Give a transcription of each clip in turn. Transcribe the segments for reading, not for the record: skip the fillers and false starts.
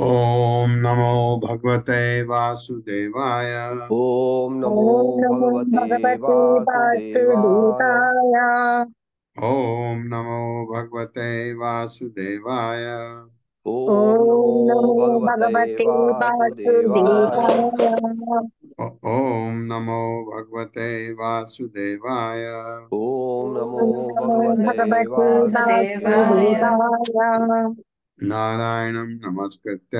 ओम नमो भगवते वासुदेवाय। ओम नमो ओम नमो भगवते भगवते वासुदेवाय। वासुदेवाय। ओम नमो भगवते वासुदेवाय। ओम नमो ओम नमो भगवते भगवते वासुदेवाय। वासुदेवाय। ओम नमो भगवते वासुदेवाय। ओम नमो ओम नमो भगवते भगवते वासुदेवाय। वासुदेवाय। नारायणं नमस्कृत्य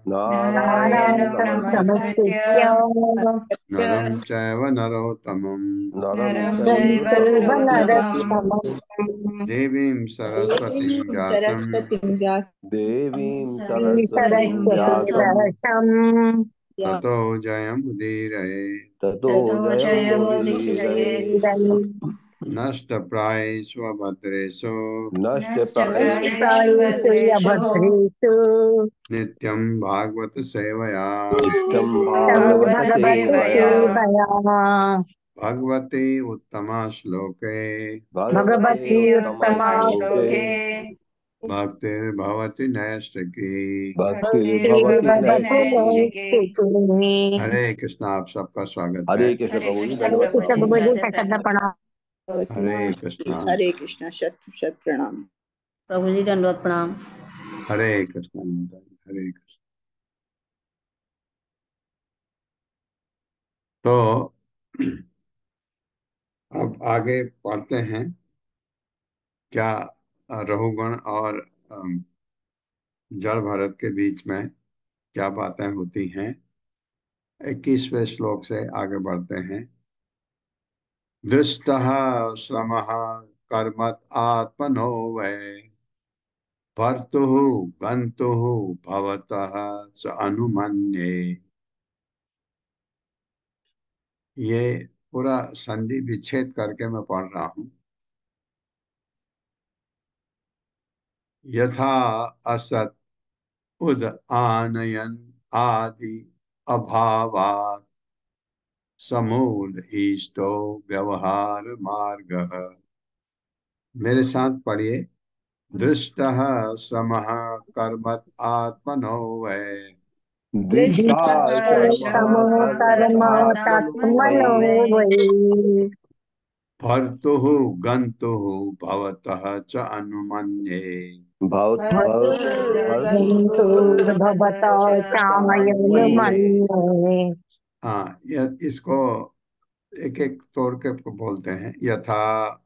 नारायणं नारायणं नमस्कृत्य नमस्कृत्य नरं चैव नरोत्तमं नरं नरं चैव चैव नरोत्तमं नरोत्तमम् देवीं सरस्वतीं व्यासं देवीं सरस्वतीं सरस्वती व्यासं वरदम् ततो जयमुदीरये। ततो जयमुदीरये। नष्टप्रायेष्वभद्रेषु नष्टप्रायेषु नष्टप्रायेषु अभद्रेषु नित्यं भागवत सेवया नित्यं तं भागवत भगवति सेवया। सेवया भगवते उत्तमा श्लोके भगवते भगवति उत्तमा उत्तमश्लोके श्लोके भक्तिर्भवति नैष्ठिकी। भक्तिर्भवति भक्तिर्भवति नैष्ठिकी। नैष्ठिकी। हरे कृष्णा, आप सबका स्वागत है। हरे कृष्ण प्रभु जी, हरे दंडवत कृष्ण प्रणाम। प्रभु जी का शब्द प्रणाम। हरे कृष्णा। हरे कृष्णा शत शत प्रणाम। प्रभु जी दंडवत प्रणाम। हरे कृष्णा हरे कृष्ण। तो अब आगे पढ़ते हैं। क्या रहुगण और जड़ भरत के बीच में क्या बातें होती हैं। 21वें श्लोक से आगे बढ़ते हैं। दृष्टः श्रमः कर्मत् आत्मनो वै भर्तुः गन्तुः भवतः च अनुमन्ये। ये पूरा संधि विच्छेद करके मैं पढ़ रहा हूं। यथा असत उद आनयन आदि अभावात् समूल इष्टो व्यवहार मार्गः। मेरे साथ पढ़िए। दृष्टः श्रमः कर्मत् आत्मनो वै दृष्टा श्रमो श्रमः कर्म कर्म आत्मनो वै तत्मनो वै भर्तुः गन्तुः भवतः च अनुमन्ये। भवता चामयनुमन्ये। हाँ, इसको एक एक तोड़ के बोलते हैं। यथा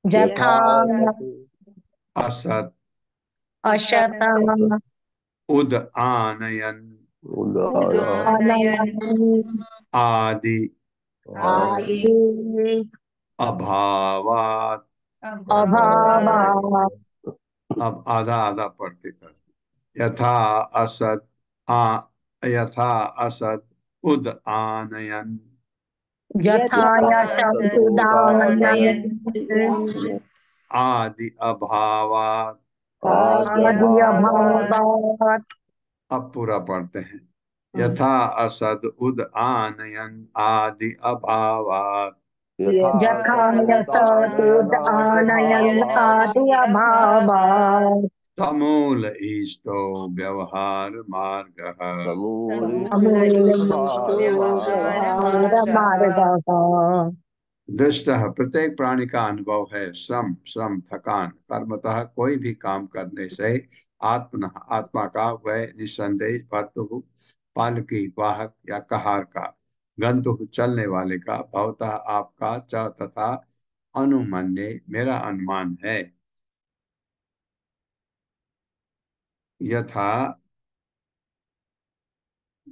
यथा यथा असत अशतं उद आनयन अनयन आदि आदि अभावात। अभावात् अब आधा आधा पढ़ के कर। यथा असत आ यथा असत उद आनयन यथा सतोदानयन यशंसुदानयन् आदि अभावात। आदि अभावात् अब पूरा पढ़ते हैं। यथा असद उद आनयन आदि अभावात यथा यथा यशोदानयन् आदि सतोदानयनाभावात् अभावात् समूल इष्टो व्यवहार मार्गः। समूलव्यवहार मार्गः। मार्गः। दृष्ट प्रत्येक प्राणी का अनुभव है। श्रम श्रम थकान कर्मतः कोई भी काम करने से आत्मन आत्मा का, वह निसंदेह भर्तु पालकी वाहक या कहार का, गंतु चलने वाले का, भवतः आपका, च तथा अनुमन्ये मेरा अनुमान है, यथा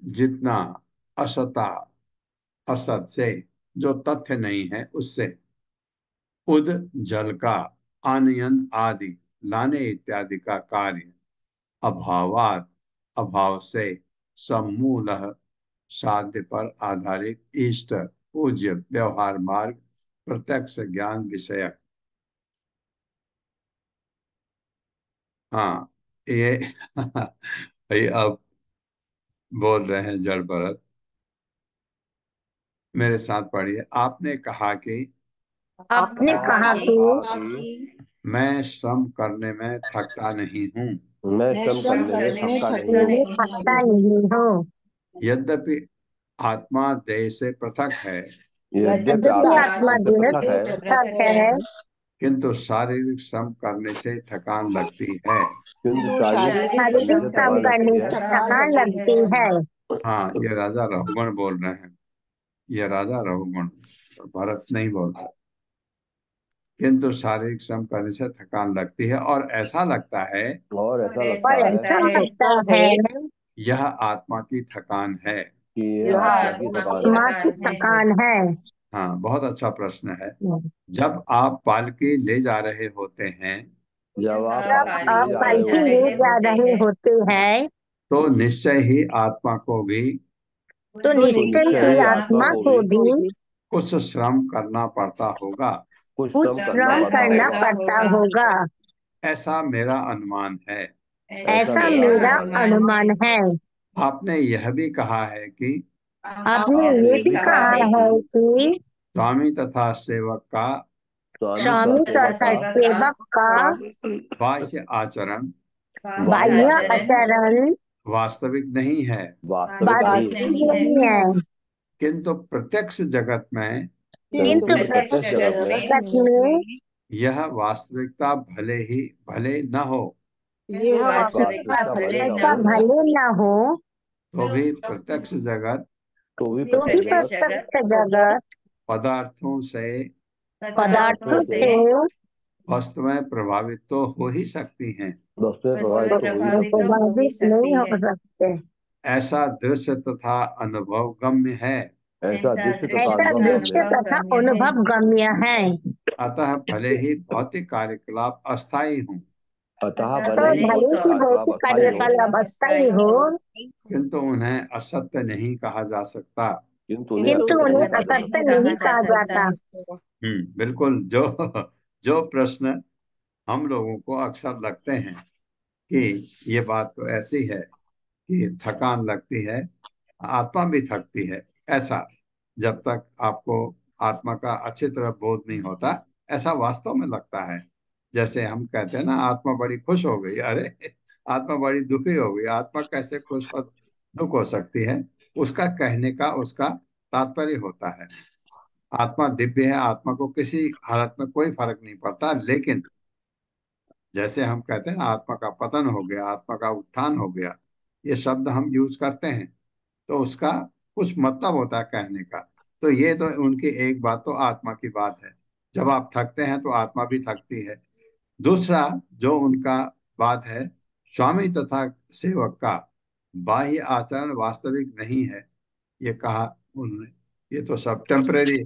जितना असता असत से, जो तथ्य नहीं है उससे, उद जल का, आनयन आदि लाने इत्यादि का कार्य, अभावात अभाव से, समूल साध्य पर आधारित इष्ट पूज्य व्यवहार मार्ग प्रत्यक्ष ज्ञान विषयक। हाँ, ये ये अब बोल रहे हैं जड़ भरत, मेरे साथ पढ़िए। आपने कहा कि आपने कहा आपने कि कहा कि कि मैं श्रम करने में थकता नहीं हूँ, मैं मैं श्रम श्रम करने में करने में थकता नहीं थकता हूँ। मैं नहीं थकता हूँ। नहीं हूँ। यद्यपि आत्मा देह से पृथक है, यद्यपि यद्यपि यद्यपि आत्मा आत्मा आत्मा से देह पृथक से देह है, से पृथक पृथक है, है, किंतु शारीरिक श्रम करने से थकान लगती है। किंतु किंतु शारीरिक श्रम शारीरिक करने शारीरिक से श्रम श्रम थकान करने से लगती करने है। से थकान थकान लगती लगती है। है। हाँ, ये राजा रघुगण बोल रहे हैं, ये राजा रघुगण, भरत नहीं बोल रहा। किंतु शारीरिक श्रम करने से थकान लगती है और ऐसा लगता है और ऐसा और लगता है ऐसा लगता लगता है है यह आत्मा की थकान है। कि यह यह आत्मा की आत्मा थकान की है। आत्मा की थकान है। थकान है। हाँ, बहुत अच्छा प्रश्न है। जब आप पालकी ले जा रहे होते हैं जब आप जब जब पालकी ले आप जा पालकी रहे ले पालकी जा होते ले रहे हैं, जा होते रहे हैं होते हैं तो निश्चय ही आत्मा को भी तो तो तो निश्चय निश्चय ही ही आत्मा आत्मा आत्मा को को भी भी कुछ श्रम करना पड़ता होगा, कुछ कुछ श्रम करना श्रम पड़ता करना होगा। पड़ता होगा। ऐसा मेरा अनुमान है। ऐसा ऐसा मेरा मेरा अनुमान है। अनुमान है। आपने यह भी कहा है कि आपने आपने ये ये भी भी कहा कहा है है कि कि स्वामी तथा सेवक का स्वामी तथा स्वामी सेवक तथा का सेवक का बाह्य आचरण बाह्य बाह्य आचरण आचरण वास्तविक नहीं है, वास्तविक नहीं है, वास्तविक नहीं है, किंतु प्रत्यक्ष जगत में किंतु किंतु प्रत्यक्ष प्रत्यक्ष जगत में जगत में यह वास्तविकता भले न हो, ये यह वास्तविकता वास्तविकता भले भले न न वास्तविकता हो, हो, भले न हो तो भी प्रत्यक्ष जगत तो भी तो भी प्रत्यक्ष जगत प्रत्यक्ष जगत पदार्थों से पदार्थों पदार्थों से से वस्तुएं प्रभावित तो हो ही सकती हैं। वस्तुएं प्रभावित तो हो ही सकती हैं। प्रभावित नहीं हो सकते। ऐसा दृश्य तथा अनुभव गम्य है, ऐसा दृश्य तथा ऐसा अनुभव गम्य दृश्य है। तथा अनुभव गम्य है। अतः भले ही भौतिक कार्यकलाप अस्थायी हों, अतः भले तो ही भले भौतिक ही कार्यकलाप भौतिक अस्थायी हो, कार्यकलाप अस्थायी हो, किंतु उन्हें असत्य नहीं कहा जा सकता। किंतु उन्हें किंतु असत्य नहीं उन्हें कहा जा असत्य सकता। नहीं कहा जाता। बिल्कुल। जो जो प्रश्न हम लोगों को अक्सर लगते हैं कि ये बात तो ऐसी है कि थकान लगती है, आत्मा भी थकती है, ऐसा जब तक आपको आत्मा का अच्छी तरह बोध नहीं होता, ऐसा वास्तव में लगता है। जैसे हम कहते हैं ना, आत्मा बड़ी खुश हो गई, अरे आत्मा बड़ी दुखी हो गई, आत्मा कैसे खुश और दुख हो सकती है? उसका कहने का उसका तात्पर्य होता है, आत्मा दिव्य है, आत्मा को किसी हालत में कोई फर्क नहीं पड़ता। लेकिन जैसे हम कहते हैं ना, आत्मा का पतन हो गया, आत्मा का उत्थान हो गया, ये शब्द हम यूज करते हैं, तो उसका कुछ मतलब होता है कहने का। तो ये तो उनकी एक बात, तो आत्मा की बात है, जब आप थकते हैं तो आत्मा भी थकती है। दूसरा जो उनका बात है, स्वामी तथा सेवक का बाह्य आचरण वास्तविक नहीं है, ये कहा उन्होंने, ये तो सब टेम्परेरी।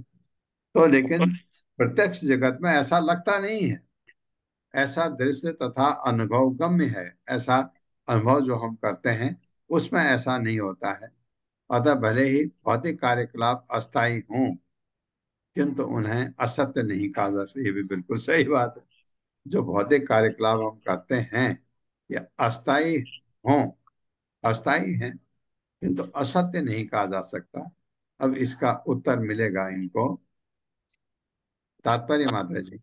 तो लेकिन प्रत्यक्ष जगत में ऐसा लगता नहीं है, ऐसा दृश्य तथा अनुभव गम्य है, ऐसा अनुभव जो हम करते हैं उसमें ऐसा नहीं होता है। अतः भले ही भौतिक कार्यकलाप अस्थायी हों, किंतु उन्हें असत्य नहीं कहा जा सकता। ये भी बिल्कुल सही बात है। जो भौतिक कार्यकलाप हम करते हैं ये अस्थायी हों, अस्थायी हैं, किंतु असत्य नहीं कहा जा सकता। अब इसका उत्तर मिलेगा इनको, तात्पर्य माता जी।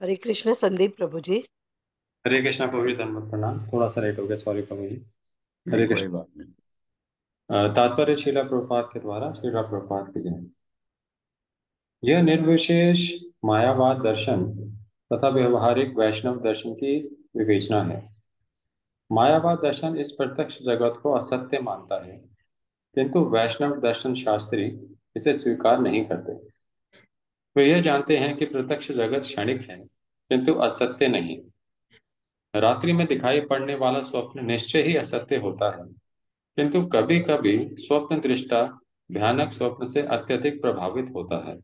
हरे कृष्ण संदीप प्रभु जी। हरे कृष्णा प्रभु जी, धन्यवाद, प्रणाम। थोड़ा सा लेट हो गया, सॉरी प्रभु जी। नहीं, हरे कोई कृष्ण। बात नहीं। तात्पर्य श्रीला प्रभुपाद के द्वारा, श्रीला प्रभुपाद की जय। यह निर्विशेष मायावाद दर्शन तथा व्यवहारिक वैष्णव दर्शन की विवेचना है। मायावाद दर्शन इस प्रत्यक्ष जगत को असत्य मानता है, किंतु वैष्णव दर्शन शास्त्री इसे स्वीकार नहीं करते। वे यह जानते हैं कि प्रत्यक्ष जगत क्षणिक है, किंतु असत्य नहीं। रात्रि में दिखाई पड़ने वाला स्वप्न निश्चय ही असत्य होता है, किंतु कभी कभी स्वप्न दृष्टा भयानक स्वप्न से अत्यधिक प्रभावित होता है।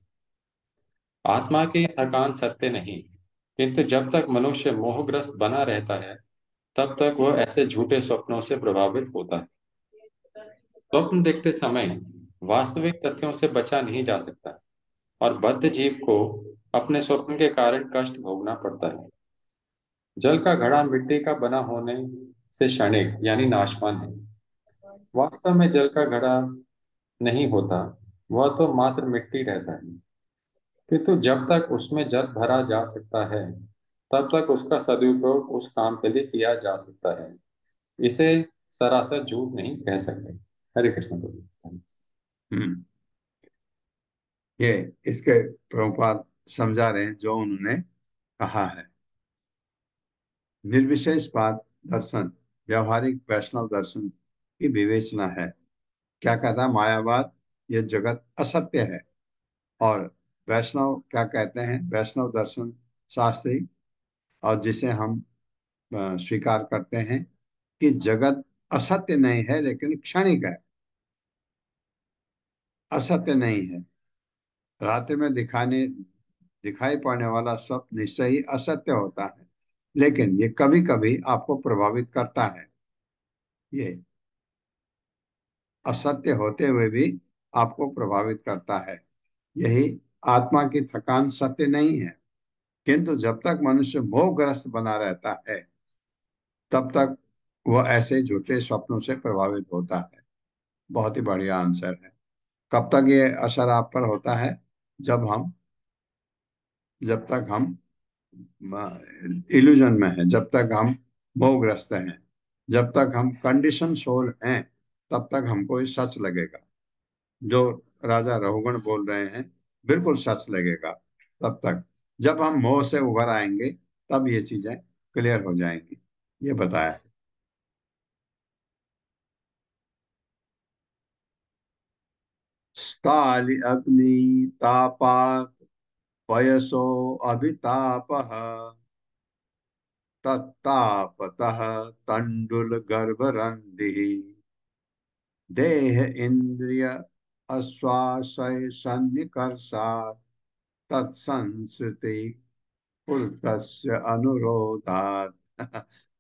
आत्मा की थकान सत्य नहीं, किंतु जब तक मनुष्य मोहग्रस्त बना रहता है, तब तक वह ऐसे झूठे स्वप्नों से प्रभावित होता है। स्वप्न देखते समय वास्तविक तथ्यों से बचा नहीं जा सकता, और बद्ध जीव को अपने स्वप्न के कारण कष्ट भोगना पड़ता है। जल का घड़ा मिट्टी का बना होने से क्षणिक यानी नाशवान है। वास्तव में जल का घड़ा नहीं होता, वह तो मात्र मिट्टी रहता है, किंतु जब तक उसमें जल भरा जा सकता है, तब तक उसका सदुपयोग उस काम के लिए किया जा सकता है। इसे सरासर झूठ नहीं कह सकते। हरे कृष्ण प्रभु। हम्म ये इसके प्रभुपाद समझा रहे हैं जो उन्होंने कहा है। निर्विशेषवाद दर्शन व्यवहारिक वैष्णव दर्शन की विवेचना है। क्या कहता है मायावाद? ये जगत असत्य है। और वैष्णव क्या कहते हैं? वैष्णव दर्शन शास्त्री, और जिसे हम स्वीकार करते हैं कि जगत असत्य नहीं है लेकिन क्षणिक है, असत्य नहीं है। रात्रि में दिखाई पड़ने वाला सब निश्चय ही असत्य होता है, लेकिन ये कभी कभी आपको प्रभावित करता है। ये असत्य होते हुए भी आपको प्रभावित करता है। यही आत्मा की थकान सत्य नहीं है, किंतु जब तक मनुष्य मोहग्रस्त बना रहता है, तब तक वह ऐसे झूठे स्वप्नों से प्रभावित होता है। बहुत ही बढ़िया आंसर है। कब तक ये असर आप पर होता है? जब तक हम इल्यूजन में हैं, जब तक हम मोहग्रस्त हैं, जब तक हम कंडीशन सोल हैं, तब तक हमको ये सच लगेगा। जो राजा रहुगण बोल रहे हैं बिल्कुल सच लगेगा तब तक। जब हम मोह से उभर आएंगे, तब ये चीजें क्लियर हो जाएंगी। ये बताया है। स्थाली अग्नि तापात पयसो अभितापः तत्तापतः तंडुल गर्भरंधि देह इंद्रिय आश्वासय सन्निकर्षात् तत्संसृति पुरुषस्य अनुरोधात्।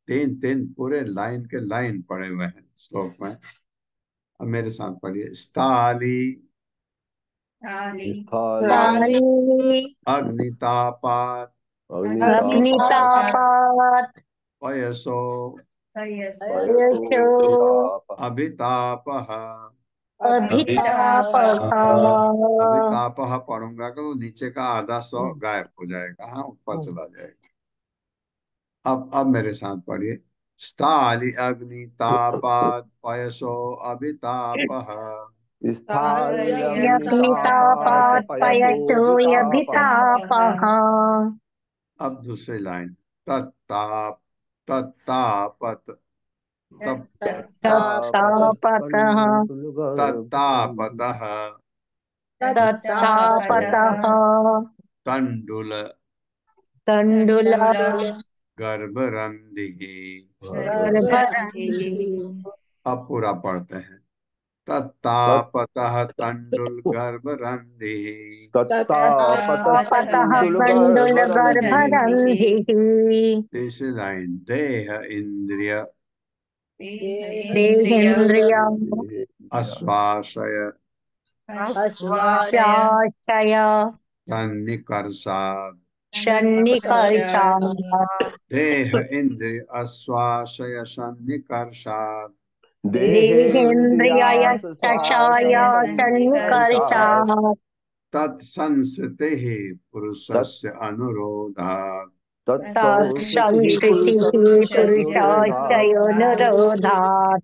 तीन तीन पूरे लाइन के लाइन पड़े हुए हैं श्लोक में। अब मेरे साथ पढ़िए। स्थाली स्थाली काली अग्नितापात अग्नितापात् अग्नितापात् पयसो पयसो यशो तापः अभितापः। अभी अभितापः। अभितापः पढ़ूंगा तो नीचे का आधा सौ गायब हो जाएगा, हाँ ऊपर चला जाएगा। अब मेरे साथ पढ़िए। स्थाली अग्नितापात पयसो अभितापः स्थाली अग्नितापात् अग्नितापात् पयसो पयसो वितापः यभितापः। अब दूसरी लाइन। तत्ताप तत्तापत तप तत्तापतः तत्तापतः तण्डुलगर्भरन्ध्री तत्तापतः तत्तापतः तंडुल तण्डुल गर्भरन्ध्रिः। गर्भरन्ध्री। अब पूरा पढ़ते हैं। तत् तत्तापतः तंडुल गर्भरन्ध्रिः। तत्तापतः तापतः तण्डुल तण्डुलगर्भरन्ध्री गर्भरन्ध्रिः। तीसरी लाइन। देह इंद्रिय देहेन्द्रिया आश्वासय चाचय सन्निकर्षात्। सन्निकर्षात्। देह इंद्रिय आश्वासय सन्निकर्षात् देहेन्द्रियश्चशाय देहेन्द्रियास्वास्य सन्निकर्षात् सन्निकर्षात्। तत्संसृतिः तत् पुरुषस्य अनुरोधात्। तत्संसृतिः तत्संस्कृतिः पुरुषस्य अनुरोधात् पुरुषार्थयोनुरोधात्।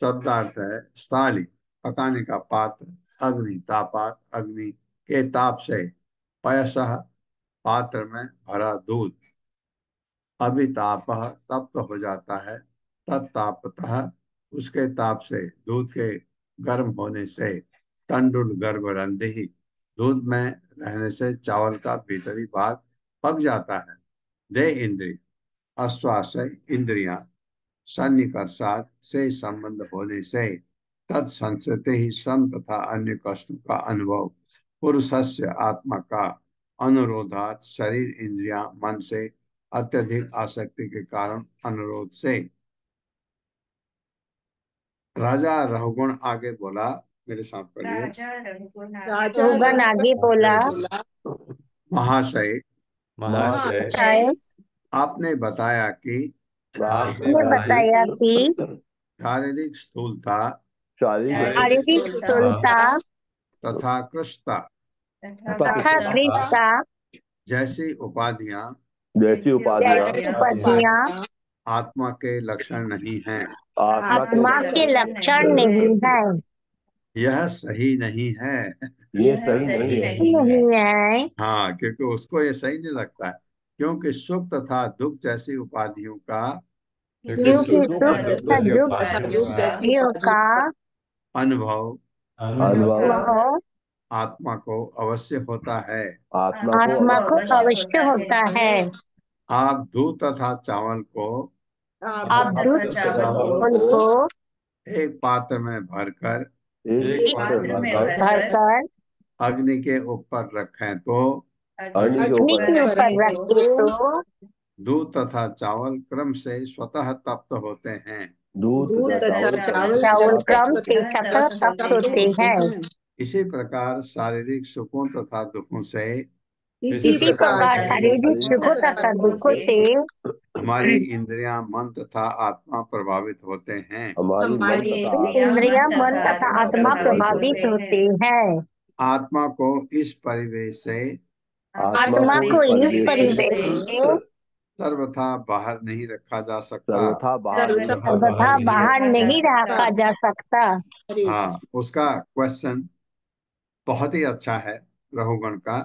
शब्दार्थ है स्थाली पकाने का पात्र, अग्नि तापात अग्नि के ताप से, पयसः पात्र में भरा दूध, अभिताप तप्त हो जाता है, तत्तापतः उसके ताप से, दूध के गर्म होने से, तंडुल गर्भ रंधि दूध में रहने से चावल का भीतरी भाग पक जाता है। दे इंद्रिय आश्वासय इंद्रियां सन्निकर्षात से संबंध होने से तद संस्कृति ही श्रम तथा अन्य कष्टों का अनुभव पुरुषस्य आत्मा का अनुरोधात शरीर इंद्रियां मन से अत्यधिक आसक्ति के कारण अनुरोध से। राजा रहुगुण आगे बोला, मेरे साथ पढ़िए। राजा रोगन आगे बोला, बोला, महाशय, महाशय, शायद आपने बताया कि आपने ने बताया बताया कि शारीरिक स्थूलता शारीरिक स्थूलता तथा कृष्णता तथा कृष्णता जैसी उपाधियां जैसी उपाधियां आत्मा के लक्षण नहीं हैं। आत्मा के लक्षण नहीं है। यह सही नहीं है। नहीं है, हाँ, क्योंकि उसको ये सही नहीं लगता है, क्योंकि सुख तथा दुख जैसी उपाधियों का क्योंकि सुख तथा दुख दुख जैसी जीव का अनुभव वह आत्मा को अवश्य होता है। आत्मा को अवश्य होता है। आप दूध तथा चावल को आप दूध चावल को एक पात्र में भरकर एक पात्र में भरकर अग्नि के ऊपर रखें तो अग्नि के ऊपर रखे तो दूध तथा चावल क्रम से स्वतः तप्त होते हैं। दूध तथा चावल क्रम से स्वतः तप्त होते हैं। इसी प्रकार शारीरिक सुखों तथा दुखों से इसी प्रकार शारीरिक सुखों तथा दुखों से हमारी इंद्रियां, मन तथा आत्मा प्रभावित होते हैं। इंद्रियां, मन तथा आत्मा प्रभावित होते हैं। आत्मा को इस परिवेश से आत्मा को इस परिवेश से सर्वथा बाहर नहीं रखा जा सकता। सर्वथा बाहर नहीं रखा जा सकता। हाँ, उसका क्वेश्चन बहुत ही अच्छा है रहुगण का।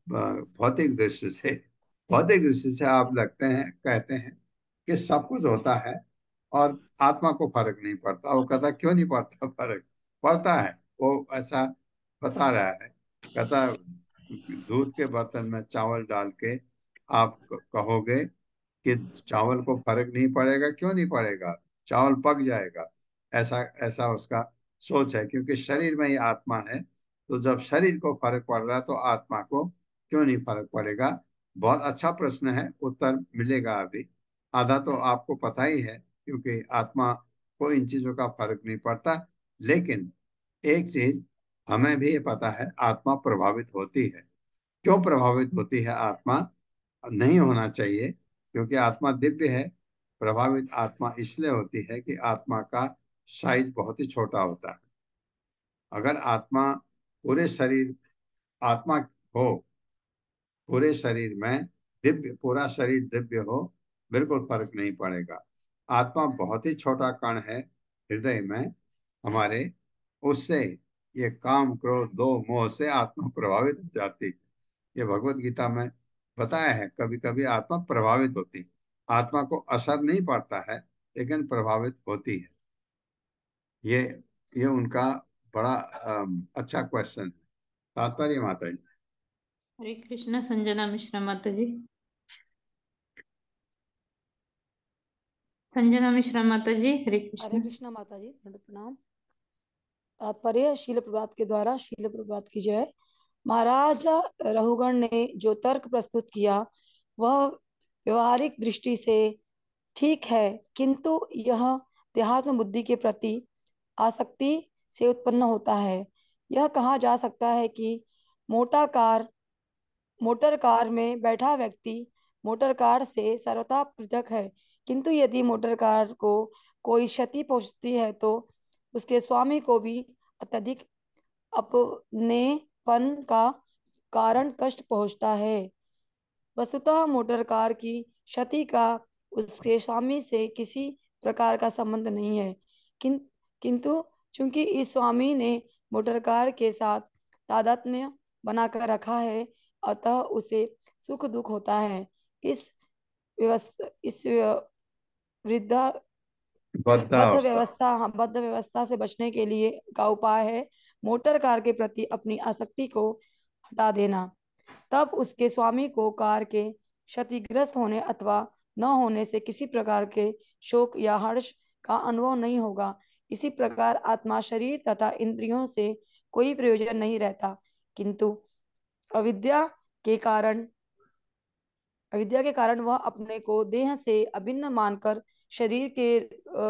भौतिक दृष्टि से, भौतिक दृष्टि से आप लगते हैं, कहते हैं कि सब कुछ होता है और आत्मा को फर्क नहीं पड़ता। वो कहता क्यों नहीं पड़ता, फर्क पड़ता है। वो ऐसा बता रहा है, कहता दूध के बर्तन में चावल डाल के आप कहोगे कि चावल को फर्क नहीं पड़ेगा, क्यों नहीं पड़ेगा, चावल पक जाएगा। ऐसा ऐसा उसका सोच है, क्योंकि शरीर में ही आत्मा है। तो जब शरीर को फर्क पड़ रहा है तो आत्मा को क्यों नहीं फर्क पड़ेगा। बहुत अच्छा प्रश्न है, उत्तर मिलेगा अभी। आधा तो आपको पता ही है, क्योंकि आत्मा को इन चीजों का फर्क नहीं पड़ता। लेकिन एक चीज हमें भी ये पता है, आत्मा प्रभावित होती है। क्यों प्रभावित होती है आत्मा? नहीं होना चाहिए, क्योंकि आत्मा दिव्य है। प्रभावित आत्मा इसलिए होती है कि आत्मा का साइज बहुत ही छोटा होता है। अगर आत्मा पूरे शरीर आत्मा हो, पूरे शरीर में दिव्य, पूरा शरीर दिव्य हो, बिल्कुल फर्क नहीं पड़ेगा। आत्मा बहुत ही छोटा कण है हृदय में हमारे, उससे ये काम क्रोध दो मोह से आत्मा प्रभावित हो जाती है। ये भगवत गीता में बताया है, कभी कभी आत्मा प्रभावित होती है। आत्मा को असर नहीं पड़ता है, लेकिन प्रभावित होती है। ये ये उनका बड़ा अच्छा क्वेश्चन है। तात्पर्य माता जी। हरे कृष्ण। संजना मिश्रा माता जी। संजना मिश्रा माता जी। हरे हरे कृष्ण। कृष्णा माता जी, दंड प्रणाम। तात्पर्य शील प्रभात के द्वारा शील प्रभात की जय। महाराजा रहुगण ने जो तर्क प्रस्तुत किया वह व्यवहारिक दृष्टि से ठीक है, किंतु यह देहात्म बुद्धि के प्रति आसक्ति से उत्पन्न होता है। यह कहा जा सकता है कि मोटा कार मोटर कार में बैठा व्यक्ति मोटर कार से सर्वथा पृथक है, किंतु यदि मोटर कार को कोई क्षति पहुंचती है तो उसके स्वामी को भी अत्यधिक अपनेपन का कारण कष्ट पहुंचता है। वस्तुतः मोटर कार की क्षति का उसके स्वामी से किसी प्रकार का संबंध नहीं है, किंतु चूंकि इस स्वामी ने मोटर कार के साथ तादात्म्य बनाकर रखा है, अतः उसे सुख दुख होता है। इस वृद्धा बताओ। बद्ध व्यवस्था से बचने के लिए का उपाय है मोटर कार के प्रति अपनी आसक्ति को हटा देना। तब उसके स्वामी को कार के क्षतिग्रस्त होने अथवा न होने से किसी प्रकार के शोक या हर्ष का अनुभव नहीं होगा। इसी प्रकार आत्मा शरीर तथा इंद्रियों से कोई प्रयोजन नहीं रहता, किंतु अविद्या के कारण अविद्या के कारण वह अपने को देह से अभिन्न मानकर शरीर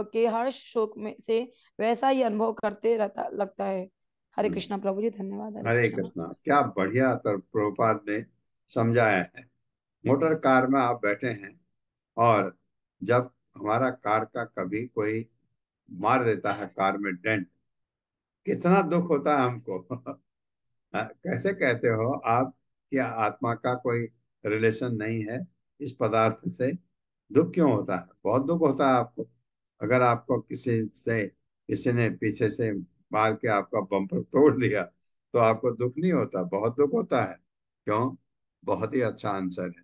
के हर्ष शोक में से वैसा ही अनुभव करते रहता लगता है। हरे हम्म, कृष्णा प्रभु जी, धन्यवाद। हरे हरे कृष्णा। कृष्णा, क्या बढ़िया तर प्रभुपाद ने समझाया है। मोटर कार में आप बैठे हैं और जब हमारा कार का कभी कोई मार देता है, कार में डेंट, कितना दुख होता है हमको। हाँ, कैसे कहते हो आप कि आत्मा का कोई रिलेशन नहीं है इस पदार्थ से? दुख क्यों होता है? बहुत दुख होता है आपको। अगर आपको किसी ने पीछे से मार के आपका बम्पर तोड़ दिया तो आपको दुख नहीं होता? बहुत दुख होता है। क्यों? बहुत ही अच्छा आंसर है,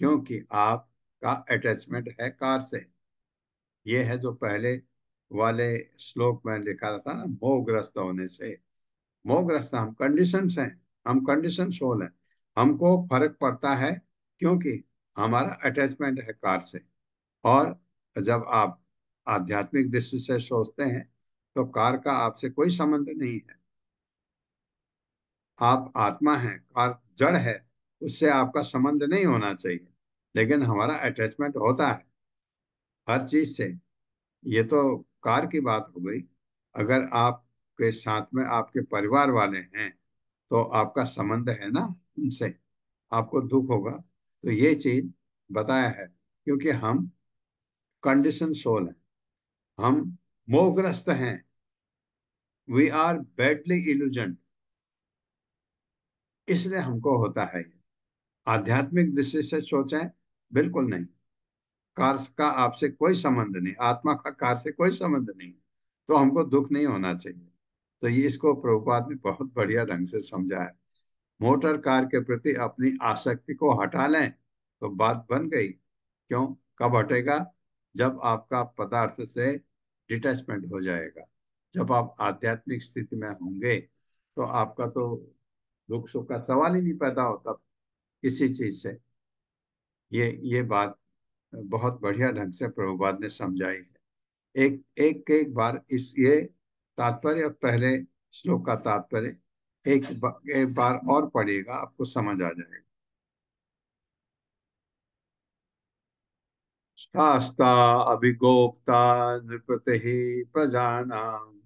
क्योंकि आपका अटैचमेंट है कार से। ये है जो पहले वाले श्लोक में लिखा था ना, मोहग्रस्त होने से। मोहग्रस्त हम कंडीशन हैं, हम कंडीशन सोल हैं। हमको फर्क पड़ता है क्योंकि हमारा अटैचमेंट है कार से। और जब आप आध्यात्मिक दृष्टि से सोचते हैं तो कार का आपसे कोई संबंध नहीं है। आप आत्मा हैं, कार जड़ है, उससे आपका संबंध नहीं होना चाहिए, लेकिन हमारा अटैचमेंट होता है हर चीज से। ये तो कार की बात हो गई। अगर आपके साथ में आपके परिवार वाले हैं तो आपका संबंध है ना उनसे, आपको दुख होगा। तो ये चीज बताया है, क्योंकि हम कंडीशन सोल हैं, हम मोहग्रस्त हैं, वी आर बैडली इल्यूजन, इसलिए हमको होता है ये। आध्यात्मिक दृष्टि से सोचें, बिल्कुल नहीं। कार का आपसे कोई संबंध नहीं, आत्मा का कार से कोई संबंध नहीं, तो हमको दुख नहीं होना चाहिए। तो ये इसको प्रभुपाद ने बहुत बढ़िया ढंग से समझा है। मोटर कार के प्रति अपनी आसक्ति को हटा लें तो बात बन गई। क्यों? कब हटेगा? जब आपका पदार्थ से डिटैचमेंट हो जाएगा, जब आप आध्यात्मिक स्थिति में होंगे तो आपका तो दुख सुख का सवाल ही नहीं पैदा होता किसी चीज से। ये बात बहुत बढ़िया ढंग से प्रभुपाद ने समझाई है। एक बार इस ये तात्पर्य, पहले श्लोक का तात्पर्य एक बार और पढ़िएगा, आपको समझ आ जाएगा। शास्ता अभिगोप्ता नृपति प्रजानाम,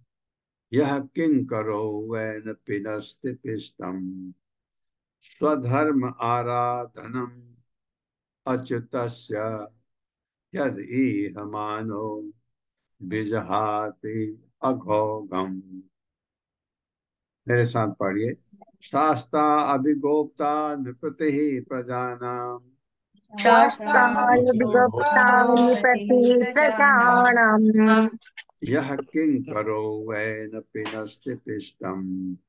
यह किंकरो वैन पिनस्ति पिष्टम, स्वधर्म आराधनम अच्युतस्य यद इह मानो विजहाति अघोगम। मेरे साथ पढ़िए। शास्ता अभिगोप्ता नृपति प्रजानाम, शास्ता शास्त्रानुगुप्तानि प्रति प्रजानाम् यह किंकरो वैन पिनस्ति पिष्टम,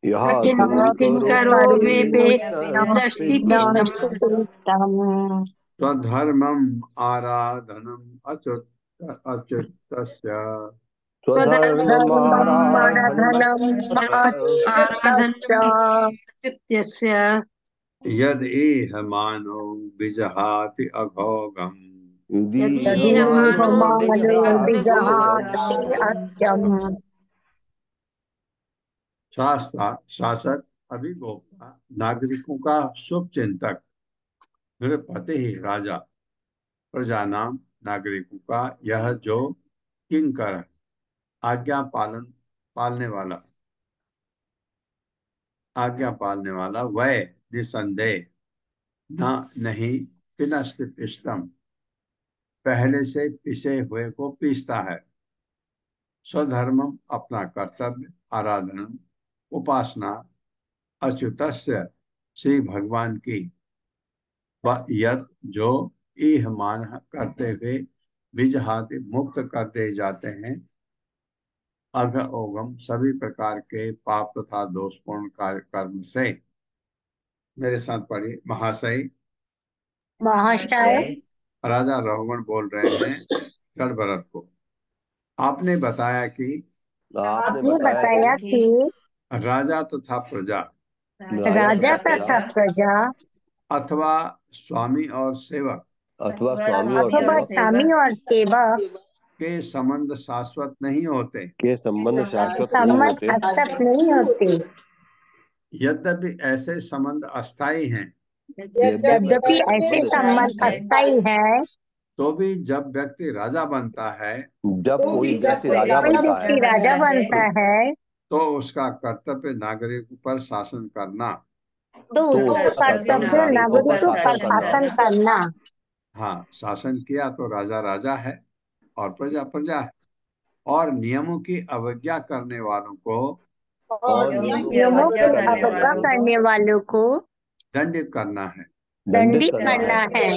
यः किंकरो वे पे दृष्टि पिष्टम। नास्तिष्टम् स्वधर्मम आराधनम अच्युतस्य स्वधर्ममाराधनम् धर्ममणधनम् आराधन आच्युतस्य अच्युतस्य यद इह मानो विजहाति अघोगम। यदि यदीह यदीह मानो मानो मानो विजहात्यघोगम्। विजहाति अत्यम् शास्त्र शासक, अभिगोप्ता नागरिकों का शुभ चिंतक, नृपति ही राजा, प्रजा नाम नागरिकों का, यह जो किंकर आज्ञा पालने वाला वह निसंदेह न नहीं पिनष्ट पिष्टम, पहले से पिसे हुए को पीसता है। स्वधर्मम अपना कर्तव्य, आराधनम उपासना, अच्युतस्य श्री भगवान की, यद जो इह मान करते हुए विजहाति मुक्त कर दे जाते हैं, अघ ओगम सभी प्रकार के पाप तथा दोषपूर्ण कार्य कर्म से। मेरे साथ पढ़िए। महाशय, महाशय, राजा रघुगण बोल रहे हैं गढ़ भरत को, आपने बताया कि आपने बताया कि राजा तथा प्रजा राजा तथा प्रजा अथवा स्वामी और सेवक अथवा स्वामी और सेवक के संबंध शाश्वत नहीं होते। संबंध शाश्वत नहीं होते। यद्यपि ऐसे संबंध अस्थायी हैं, यद्यपि ऐसे संबंध अस्थायी है, तो भी जब व्यक्ति राजा बनता है कोई व्यक्ति राजा बनता है तो उसका कर्तव्य नागरिकों पर शासन करना। तो उसका कर्तव्य नागरिकों पर शासन करना। हाँ, शासन किया तो राजा राजा है और प्रजा प्रजा है। और नियमों की अवज्ञा करने वालों को नियमों की अवज्ञा करने वालों को दंडित करना है। दंडित करना है।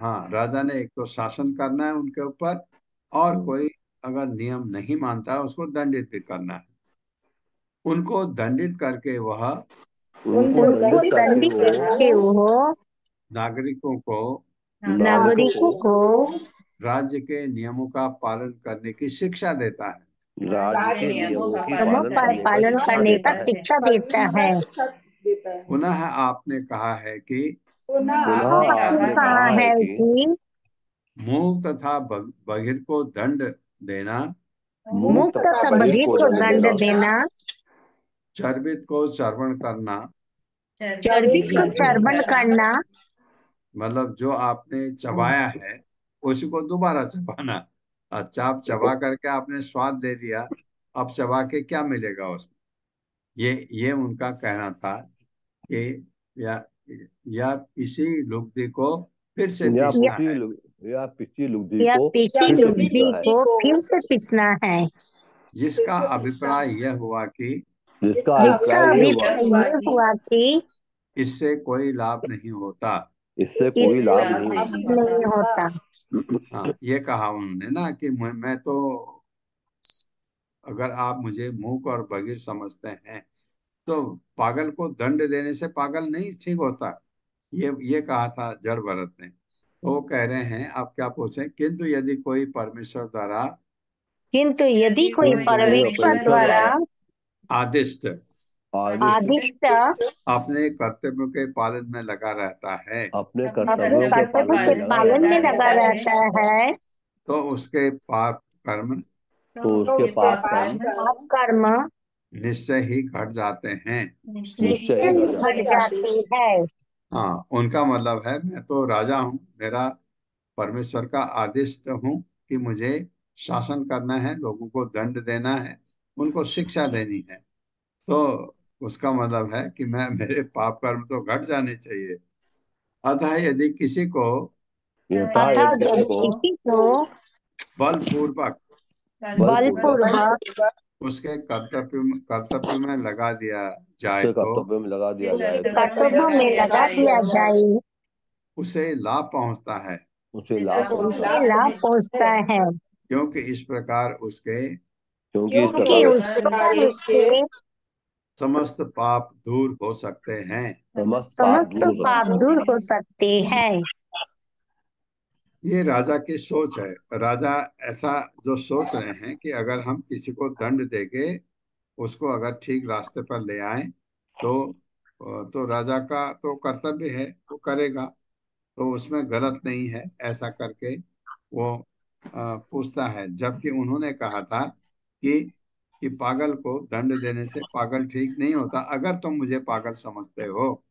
हाँ, राजा ने एक तो शासन करना है उनके ऊपर, और कोई अगर नियम नहीं मानता है उसको दंडित भी करना है। उनको दंडित करके वह उनको दंडित करके वो नागरिकों नागरिकों को राज्य के नियमों का पालन करने की शिक्षा देता है। नियमों का पालन करने का शिक्षा देता है। पुनः आपने कहा है कि आपने कहा है कि मूक तथा बधिर को दंड देना, मुक्त तथा बधिर को दंड देना, चर्बित को चर्वण करना, चर्बी को चर्वण करना, मतलब जो आपने चबाया है उसी को दोबारा चबाना। अच्छा, आप चबा करके आपने स्वाद दे दिया, अब चबा के क्या मिलेगा उसमें? ये उनका कहना था कि या किसी लुगदी को फिर से पीसना है, या पिसी लुगदी को फिर से पीसना है। जिसका अभिप्राय यह हुआ कि जिसका अभिप्राय ये हुआ कि इससे कोई लाभ नहीं होता। नहीं होता। हाँ, ये कहा उन्होंने ना कि मैं तो, अगर आप मुझे मूक और बधिर समझते हैं तो पागल को दंड देने से पागल नहीं ठीक होता। ये कहा था जड़ भरत ने। तो वो कह रहे हैं, आप क्या पूछें, किंतु यदि कोई परमेश्वर द्वारा किंतु यदि कोई परमेश्वर द्वारा आदिष्ट आदिष्ट अपने कर्तव्यों के पालन में लगा रहता है अपने कर्तव्य के पालन में लगा रहता है तो उसके पाप कर्म पाप कर्म निश्चय ही घट जाते हैं। निश्चय ही घट जाती है। हाँ, उनका मतलब है, मैं तो राजा हूँ, मेरा परमेश्वर का आदिष्ट हूँ कि मुझे शासन करना है, लोगों को दंड देना है, उनको शिक्षा देनी है। तो उसका मतलब है कि मेरे पाप कर्म तो घट जाने चाहिए। अतः यदि किसी को अर्थात यदि किसी को बलपूर्वक बलपूर्वक उसके कर्तव्य में लगा दिया जाए तो कर्तव्यों में लगा दिया जाए उसे लाभ पहुंचता है, उसे लाभ पहुंचता है, क्योंकि इस प्रकार उसके क्योंकि उसके समस्त पाप दूर हो सकते हैं। समस्त पाप दूर हो सकते हैं। ये राजा की सोच है। राजा ऐसा जो सोच रहे हैं कि अगर हम किसी को दंड देके उसको अगर ठीक रास्ते पर ले आए तो राजा का तो कर्तव्य है, वो करेगा, तो उसमें गलत नहीं है, ऐसा करके वो पूछता है। जबकि उन्होंने कहा था कि पागल को दंड देने से पागल ठीक नहीं होता। अगर तुम मुझे पागल समझते हो,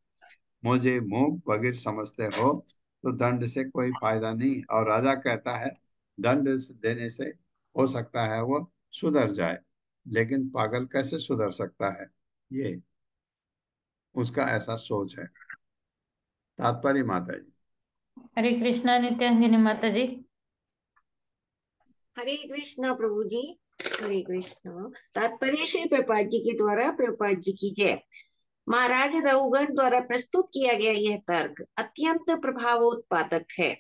मुझे मूक बधिर समझते हो, तो दंड से कोई फायदा नहीं। और राजा कहता है दंड देने से हो सकता है वो सुधर जाए, लेकिन पागल कैसे सुधर सकता है? ये उसका ऐसा सोच है। तात्पर्य माता जी। हरे कृष्णा नित्यांगिनी माता जी। हरे कृष्णा प्रभु जी। हरे कृष्णा। तात्पर्य श्री प्रभुपाद जी के द्वारा प्रभुपाद जी की जय। महाराज रघुगण द्वारा प्रस्तुत किया गया यह तर्क अत्यंत प्रभावोत्पादक है।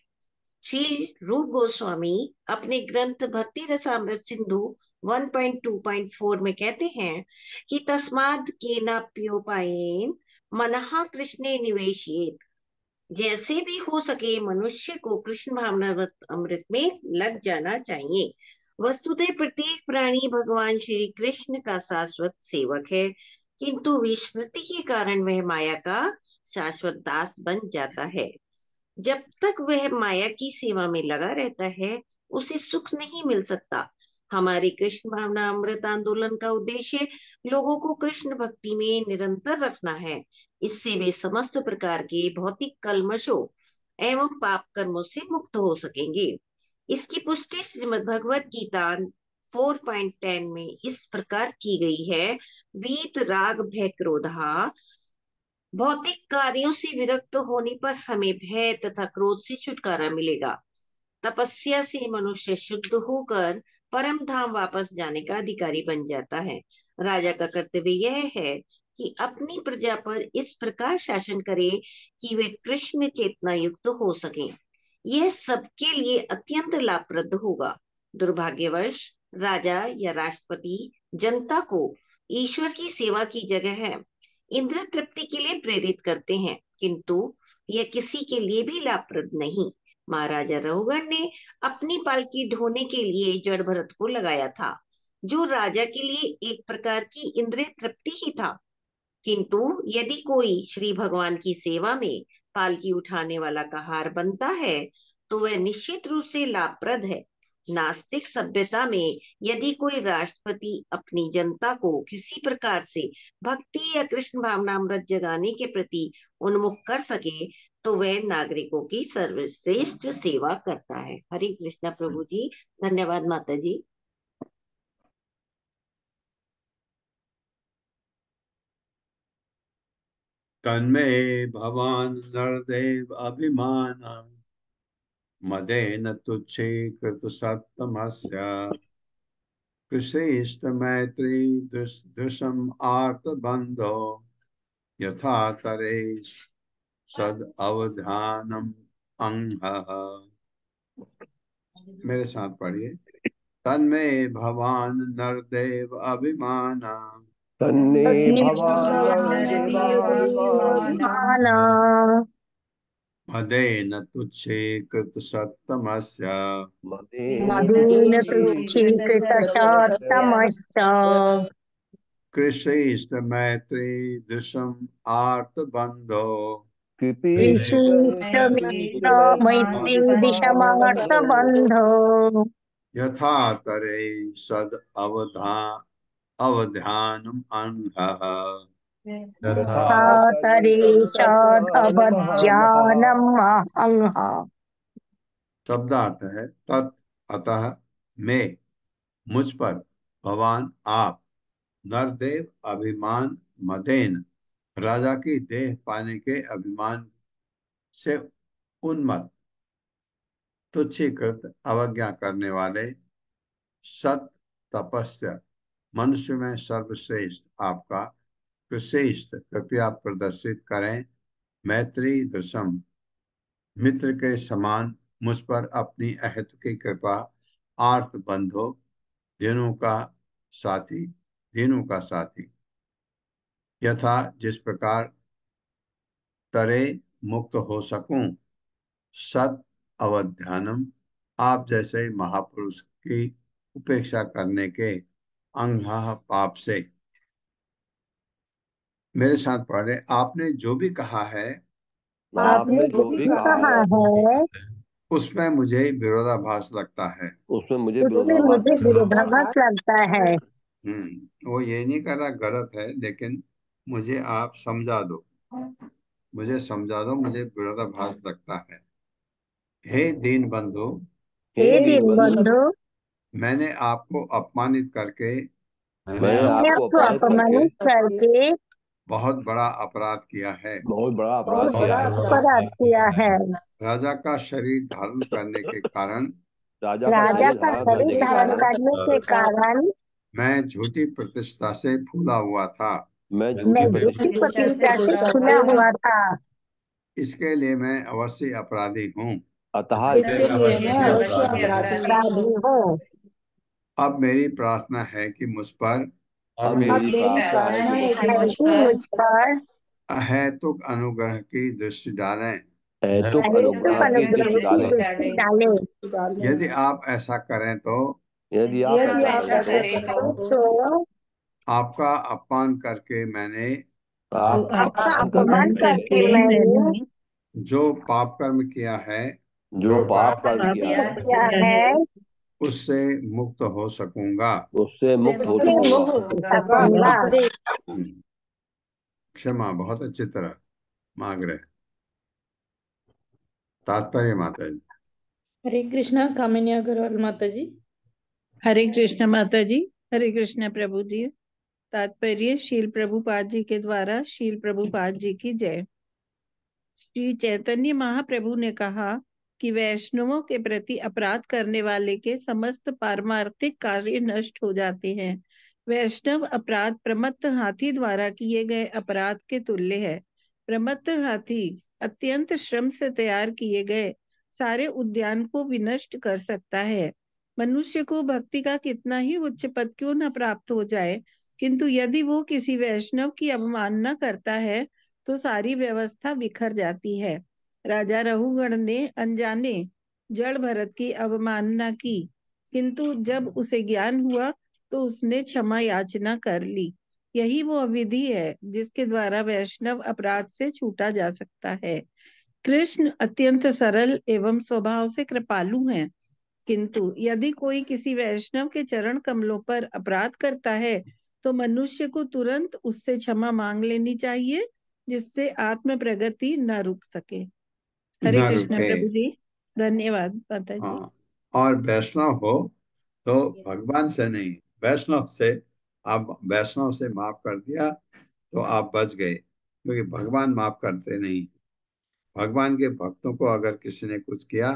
श्री रूप गोस्वामी अपने ग्रंथ भक्ति रसामृत सिंधु 1.2.4 में कहते हैं कि तस्माद के नाप्योपायेन मनः कृष्णे निवेशित, जैसे भी हो सके मनुष्य को कृष्ण भावनामृत अमृत में लग जाना चाहिए। वस्तुतः प्रत्येक प्राणी भगवान श्री कृष्ण का शाश्वत सेवक है, किंतु विस्मृति के कारण वह माया का शाश्वत दास बन जाता है। जब तक वह माया की सेवा में लगा रहता है, उसे सुख नहीं मिल सकता। हमारे कृष्ण भावना अमृत आंदोलन का उद्देश्य लोगों को कृष्ण भक्ति में निरंतर रखना है। इससे वे समस्त प्रकार के भौतिक कल्मशों एवं पाप कर्मों से मुक्त हो सकेंगे। इसकी पुष्टि श्रीमद् भगवत गीता 4.10 में इस प्रकार की गई है। वीत राग भय क्रोधा, भौतिक कार्यों से विरक्त होने पर हमें भय तथा क्रोध से छुटकारा मिलेगा। तपस्या से मनुष्य शुद्ध होकर परम धाम वापस जाने का अधिकारी बन जाता है। राजा का कर्तव्य यह है कि अपनी प्रजा पर इस प्रकार शासन करे कि वे कृष्ण चेतना युक्त हो सकें। यह सबके लिए अत्यंत लाभप्रद होगा। दुर्भाग्यवश राजा या राष्ट्रपति जनता को ईश्वर की सेवा की जगह है इंद्र तृप्ति के लिए प्रेरित करते हैं, किंतु यह किसी के लिए भी लाभप्रद नहीं। महाराजा रघुगण ने अपनी पालकी ढोने के लिए जड़ भरत को लगाया था, जो राजा के लिए एक प्रकार की इंद्रिय तृप्ति ही था। किंतु यदि कोई श्री भगवान की सेवा में पालकी उठाने वाला कहार बनता है, तो वह निश्चित रूप से लाभप्रद है। नास्तिक सभ्यता में यदि कोई राष्ट्रपति अपनी जनता को किसी प्रकार से भक्ति या कृष्ण भावनामृत जगाने के प्रति उन्मुख कर सके, तो वह नागरिकों की सर्वश्रेष्ठ सेवा करता है। हरे कृष्णा प्रभु जी। धन्यवाद माता जी। तन्मे भवान नरदेव अभिमान मदेन तुच्छीकृत सत्तमस्य कृषेष्ट मैत्री दृशम आर्त बंधो यथा तरे सद अवधानम अंगः। मेरे साथ पढ़िए। तन्मे भवान नरदेव अभिमान तन्मे भवान देवाभिमाना मदेन तुच्छीकृत सत्तमस्य मदेन तुच्छीकृतशतमश्च कृषेष्ट मैत्री दृशम आर्त बंधो ऋषिष्टमित्र मैत्रीदिशमार्तबन्धो यथा तरे सद अवधानम अंगः। यथा तरेषादवध्यानम् अहङ्। शब्दार्थ है तत् अतः मैं मुझ पर भगवान आप नरदेव अभिमान मदेन राजा की देह पाने के अभिमान से उन्मत्त तुच्छीकृत अवज्ञा करने वाले सत तपस्या मनुष्य में सर्वश्रेष्ठ आपका श्रेष्ठ कृपया प्रदर्शित करें। मैत्री दृशम मित्र के समान मुझ पर अपनी अहेतु की कृपा आर्त बंधो दिनों का साथी यथा जिस प्रकार तरे मुक्त हो सकूं सत अवध्यानम आप जैसे महापुरुष की उपेक्षा करने के अंगः पाप से। मेरे साथ पढ़े। आपने जो भी कहा है आपने जो भी कहा है उसमें मुझे विरोधाभास लगता है। उसमें मुझे उसमें मुझे विरोधाभास लगता है। वो ये नहीं कर रहा गलत है, लेकिन मुझे आप समझा दो, मुझे विरोधाभास लगता है। हे दीन बंधु, हे दीनबंधु, मैंने आपको अपमानित करके मैंने आपको अपमानित करके बहुत बड़ा अपराध किया है। बहुत बड़ा अपराध किया है। राजा का शरीर धारण करने के कारण राजा का शरीर धारण करने के कारण मैं झूठी प्रतिष्ठा से फूला हुआ था। मैं झूठी प्रतिष्ठा से खुला हुआ था। इसके लिए मैं अवश्य अपराधी हूँ। अतः अपराधी हूँ। अब मेरी प्रार्थना है कि मुझ पर मुझ पर अहेतुक अनुग्रह की दृष्टि डालें। अहेतुक अनुग्रह की दृष्टि डालें। यदि आप ऐसा करें तो यदि आप यदि ऐसा आप करें ऐसा तो करें तो आपका अपमान करके मैंने तो आपका आपका अपमान अपमान करके करके मैंने जो पाप कर्म किया है जो पाप कर्म किया है किया है उससे मुक्त हो सकूंगा। उससे मुक्त हो उससे सकूंगा। मुक्त हो सकूंगा। हम्म, क्षमा बहुत अच्छी तरह मांग रहे। तात्पर्य माता जी। हरे कृष्णा कामिनी अग्रवाल माता जी। हरे कृष्ण माता जी। हरे कृष्ण प्रभु जी। तात्पर्य शील प्रभुपाद जी के द्वारा शील प्रभुपाद जी की जय। श्री चैतन्य महाप्रभु ने कहा कि वैष्णवों के प्रति अपराध करने वाले के समस्त पारमार्थिक कार्य नष्ट हो जाते हैं। वैष्णव अपराध प्रमत्त हाथी द्वारा किए गए अपराध के तुल्य है। प्रमत्त हाथी अत्यंत श्रम से तैयार किए गए सारे उद्यान को विनष्ट कर सकता है। मनुष्य को भक्ति का कितना ही उच्च पद क्यों न प्राप्त हो जाए, किंतु यदि वो किसी वैष्णव की अवमानना करता है तो सारी व्यवस्था बिखर जाती है। राजा रघुगण ने अनजाने जड़ भरत की अवमानना की, किंतु जब उसे ज्ञान हुआ तो उसने क्षमा याचना कर ली। यही वो विधि है जिसके द्वारा वैष्णव अपराध से छूटा जा सकता है। कृष्ण अत्यंत सरल एवं स्वभाव से कृपालु हैं, किंतु यदि कोई किसी वैष्णव के चरण कमलों पर अपराध करता है तो मनुष्य को तुरंत उससे क्षमा मांग लेनी चाहिए, जिससे आत्म प्रगति न रुक सके। हरे न कृष्ण रुके। प्रभु जी। धन्यवाद माता जी। हाँ, और वैष्णव हो तो भगवान से नहीं, वैष्णव से। आप वैष्णव से माफ कर दिया तो आप बच गए, क्योंकि भगवान माफ करते नहीं। भगवान के भक्तों को अगर किसी ने कुछ किया,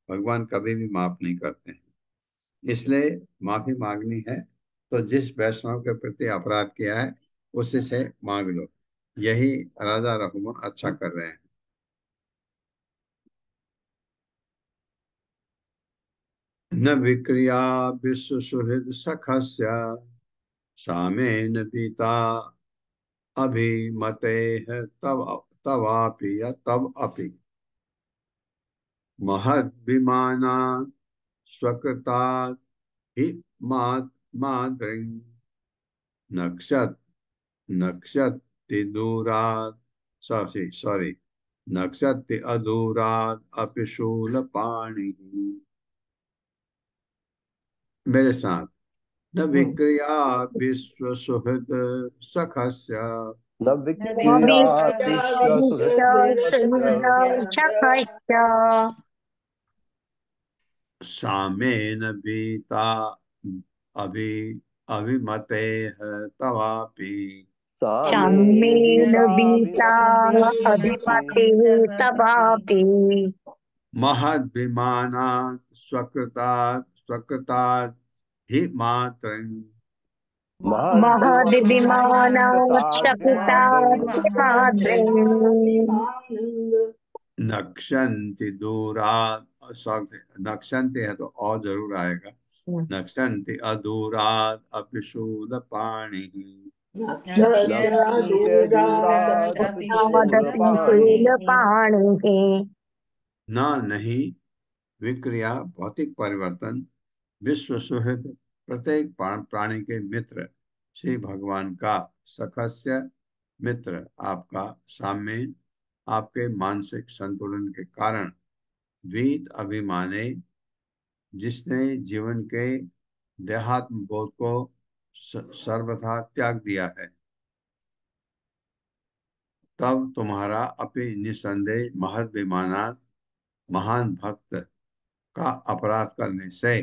भगवान कभी भी माफ नहीं करते हैं। इसलिए माफी मांगनी है तो जिस वैष्णव के प्रति अपराध किया है उसी से मांग लो। यही राजा रघुमन अच्छा कर रहे हैं। न विक्रिया विश्व सुहृद सखस्य सामेन पिता अभिमते है तब तवापि या तब अपि महद विमाना स्वकृता हि माद्रिं नक्षत नक्षति दूरात् सॉरी नक्षति अदूरात् अपि शूलपाणिः। मेरे साथ। न विक्रिया विश्व सुहृद सखस्य न विक्रिया विश्व सुहृद सामेन बीता अभि अभिमते है तवापि सामेन शामेन बीता बीता विमते अभिमते तवापि महद विमानात् स्वकृतात् हि मात्रं महद्विमानात् शकुतात् हिमाद्रिम् नक्षन्ति दूरात्। नक्षन्ति है तो और जरूर आएगा। नक्षन्ति अदूरात् अपि शूलपाणिः। नक्षत्र दूरादपि शूलपाणिः। शूलपाणिः न नहीं विक्रिया भौतिक परिवर्तन विश्व सुहृद प्रत्येक प्राणी के मित्र श्री भगवान का सखस्य मित्र आपका साम्य आपके मानसिक संतुलन के कारण द्वैत अभिमाने जिसने जीवन के देहात्म बोध को सर्वथा त्याग दिया है, तब तुम्हारा अपि निसंदेह महद विमानात महान भक्त का अपराध करने से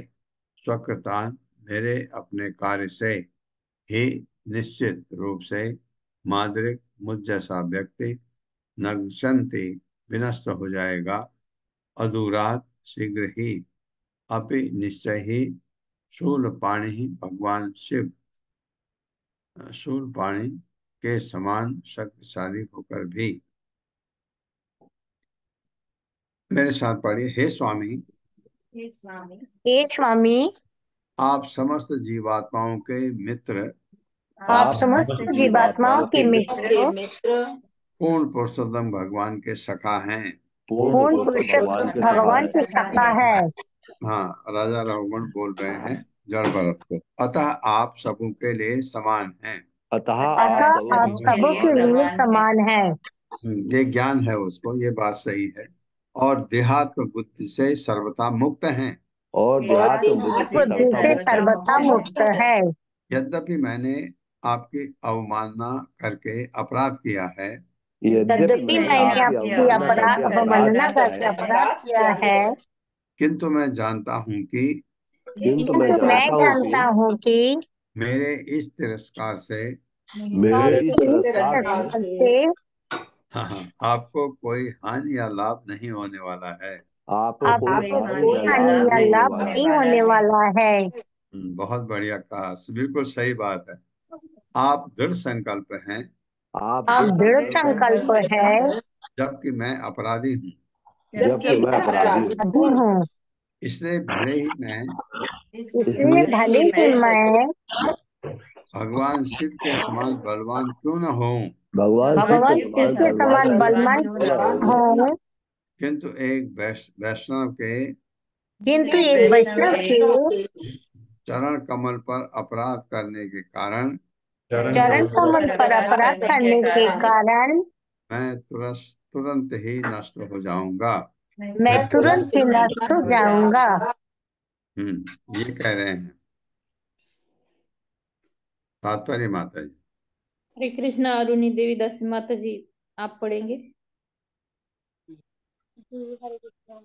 स्वकृतान मेरे अपने कार्य से ही निश्चित रूप से माद्रिक मुझ जैसा व्यक्ति नक्षंति विनष्ट हो जाएगा। अधूरात शीघ्र ही अपि निश्चय ही शूलपाणि ही भगवान शिव शूलपाणि के समान शक्तिशाली होकर भी। मेरे साथ पढ़िए। हे स्वामी, हे स्वामी, आप समस्त जीवात्माओं के मित्र आप आप समस्त समस्त जीवात्माओं जीवात्माओं के के मित्र मित्र पूर्ण पुरुषोत्तम भगवान के सखा हैं। पूर्ण पूर्ण पुरुषोत्तम भगवान पुरुषोत्तम के सखा भगवान है। की सत्ता है। हाँ, राजा रघुगण बोल रहे हैं जड़ भरत को। अतः आप सबों के लिए समान हैं। अतः अतः आप आप सबों सबों के लिए समान है। ये ज्ञान है उसको, ये बात सही है। और देहात्म बुद्धि से सर्वथा मुक्त हैं। और और देहात्म बुद्धि से बुद्धि सर्वथा से मुक्त हैं। सर्वथा मुक्त है। यद्यपि मैंने आपकी अवमानना करके अपराध किया है, यद्यपि यद्यपि मैंने मैंने आपकी आपकी अवमानना किया करके है, अपराध किया है, किंतु मैं जानता हूँ कि किंतु मैं किंतु मैं जानता हूँ जानता कि हूँ कि मेरे इस तिरस्कार से मेरे इस इस तिरस्कार से प्रकार से हाँ, आपको कोई हानि या लाभ नहीं होने वाला है। आपको कोई आपको हानि कोई या हानि लाभ या नहीं होने लाभ वाला नहीं है। होने वाला है। बहुत बढ़िया कहा, बिल्कुल सही बात है। आप दृढ़ संकल्प हैं, आप आप दृढ़ दृढ़ संकल्प हैं, संकल्प है, जबकि मैं अपराधी हूँ। जबकि मैं अपराधी हूँ। अपराधी हूँ। इसलिए भले ही मैं इसलिए भले ही मैं भगवान शिव के समान बलवान क्यों न हूँ, भगवान शिव के भगवान शिव समान के बलवान समान क्यों बलवान न हूँ, हूँ, किंतु एक वैष्णव के किंतु एक वैष्णव के चरण कमल पर अपराध करने के कारण चरण कमल पर अपराध करने के कारण मैं तुरंत ही नष्ट हो जाऊंगा। मैं तुरंत ही नष्ट हो जाऊंगा। ये कह रहे हैं तात्पर्य माता जी। हरे कृष्णा। अरुणी देवी दासी माता जी, आप पढ़ेंगे। हरे कृष्णा।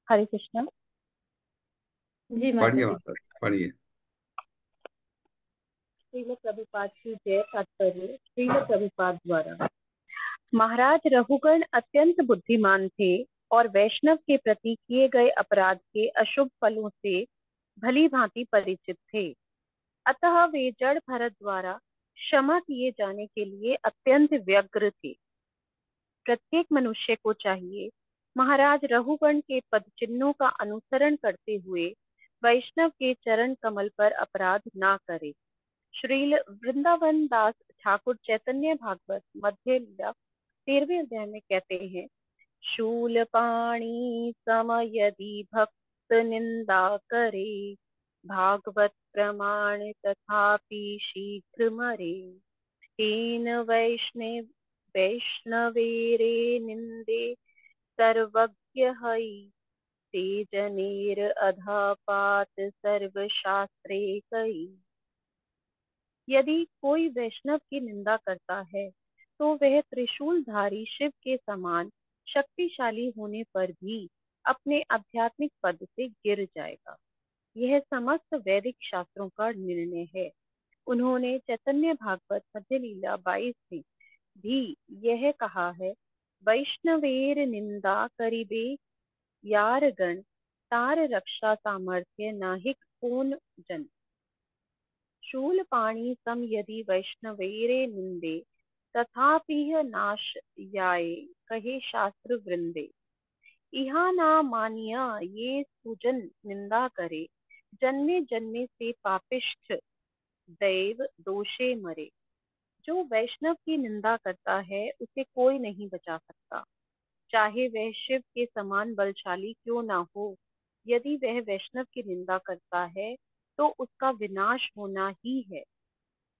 हरे कृष्णा। जी माता पढ़िए जी। माता जी, पढ़िए। श्रील प्रभुपाद की जय। तात्पर्य श्रील प्रभुपाद द्वारा। महाराज रघुगण अत्यंत बुद्धिमान थे और वैष्णव के प्रति किए गए अपराध के अशुभ फलों से भली भांति परिचित थे। अतः वे जड़ भरत द्वारा क्षमा किए जाने के लिए अत्यंत व्यग्र थे। प्रत्येक मनुष्य को चाहिए महाराज रघुगण के पद चिन्हों का अनुसरण करते हुए वैष्णव के चरण कमल पर अपराध ना करे। श्रील वृंदावन दास ठाकुर चैतन्य भागवत मध्य लीला 13वें अध्याय में कहते हैं, शूल पाणी सम यदि भक्त निंदा करे, भागवत प्रमाण तथापि शीघ्र मरे। तेन वैष्णवेरे निंदे सर्वज्ञ हई, ते जनेर अधापात सर्वशास्त्रे कई। यदि कोई वैष्णव की निंदा करता है तो वह त्रिशूलधारी शिव के समान शक्तिशाली होने पर भी अपने आध्यात्मिक पद से गिर जाएगा। यह समस्त वैदिक शास्त्रों का निर्णय है। उन्होंने चैतन्य भागवत मध्य लीला 22 में भी यह कहा है, वैष्णवेर निंदा करिबे यार गण, तार रक्षा सामर्थ्य नाहिक कौन जन। शूल पाणी सम यदि वैष्णवेरे निंदे, तथापि नाश याये, कहे शास्त्र वृंदे। इहा ना मानिया ये सुजन निंदा करे, जन्मे जन्मे से पापिष्ठ दैव दोषे मरे। जो वैष्णव की निंदा करता है उसे कोई नहीं बचा सकता, चाहे वह शिव के समान बलशाली क्यों ना हो। यदि वह वैष्णव की निंदा करता है तो उसका विनाश होना ही है।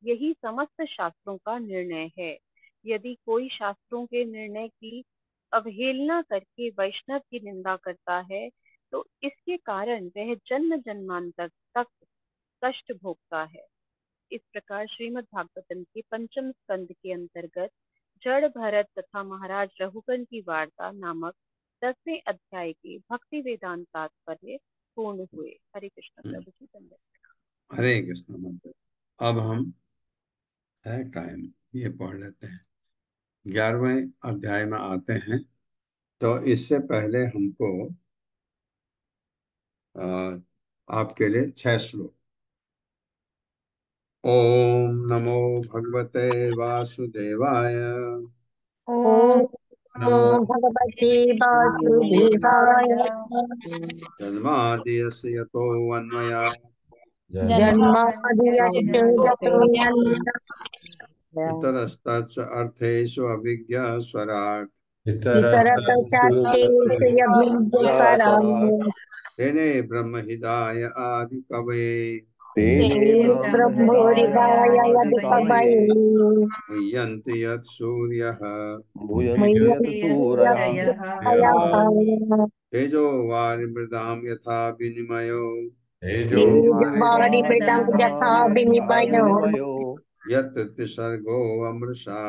यही समस्त शास्त्रों का निर्णय है। यदि कोई शास्त्रों के निर्णय की अवहेलना करके वैष्णव की निंदा करता है तो इसके कारण वह जन्म जन्मांतर तक कष्ट भोगता है। इस प्रकार श्रीमद् भागवतम के पंचम स्कंद के अंतर्गत जड़ भरत तथा महाराज रघुगण की वार्ता नामक 10वें अध्याय के भक्ति वेदांत तात्पर्य पूर्ण हुए। हरे कृष्ण प्रभु जी धन्यवाद। हरे कृष्ण मंत्र। अब हम है टाइम ये पढ़ लेते हैं, 11वें अध्याय में आते हैं। तो इससे पहले हमको आपके लिए 6 श्लोक। ओम नमो भगवते वासुदेवाय। ओम नमो भगवते वासुदेवाय। जन्माद्यस्य यतोऽन्वयात् जन्माद्यस्य यतोऽन्वयात् इतरस्तच्च अर्थेषु अभिज्ञस्वराट् इतरत्र चार्थेषु यभिज्ञकरम् तेने ब्रह्म हृदय आदि कवये तेने ब्रह्मोरिदाय यदिकवये मुह्यन्ति यत् सूर्यः मुह्यन्ति तेजो वारिमृदां यथा विनिमयो तेजोवारिमृदं यथा विनिमयो यत्र त्रिसर्गो अमृषा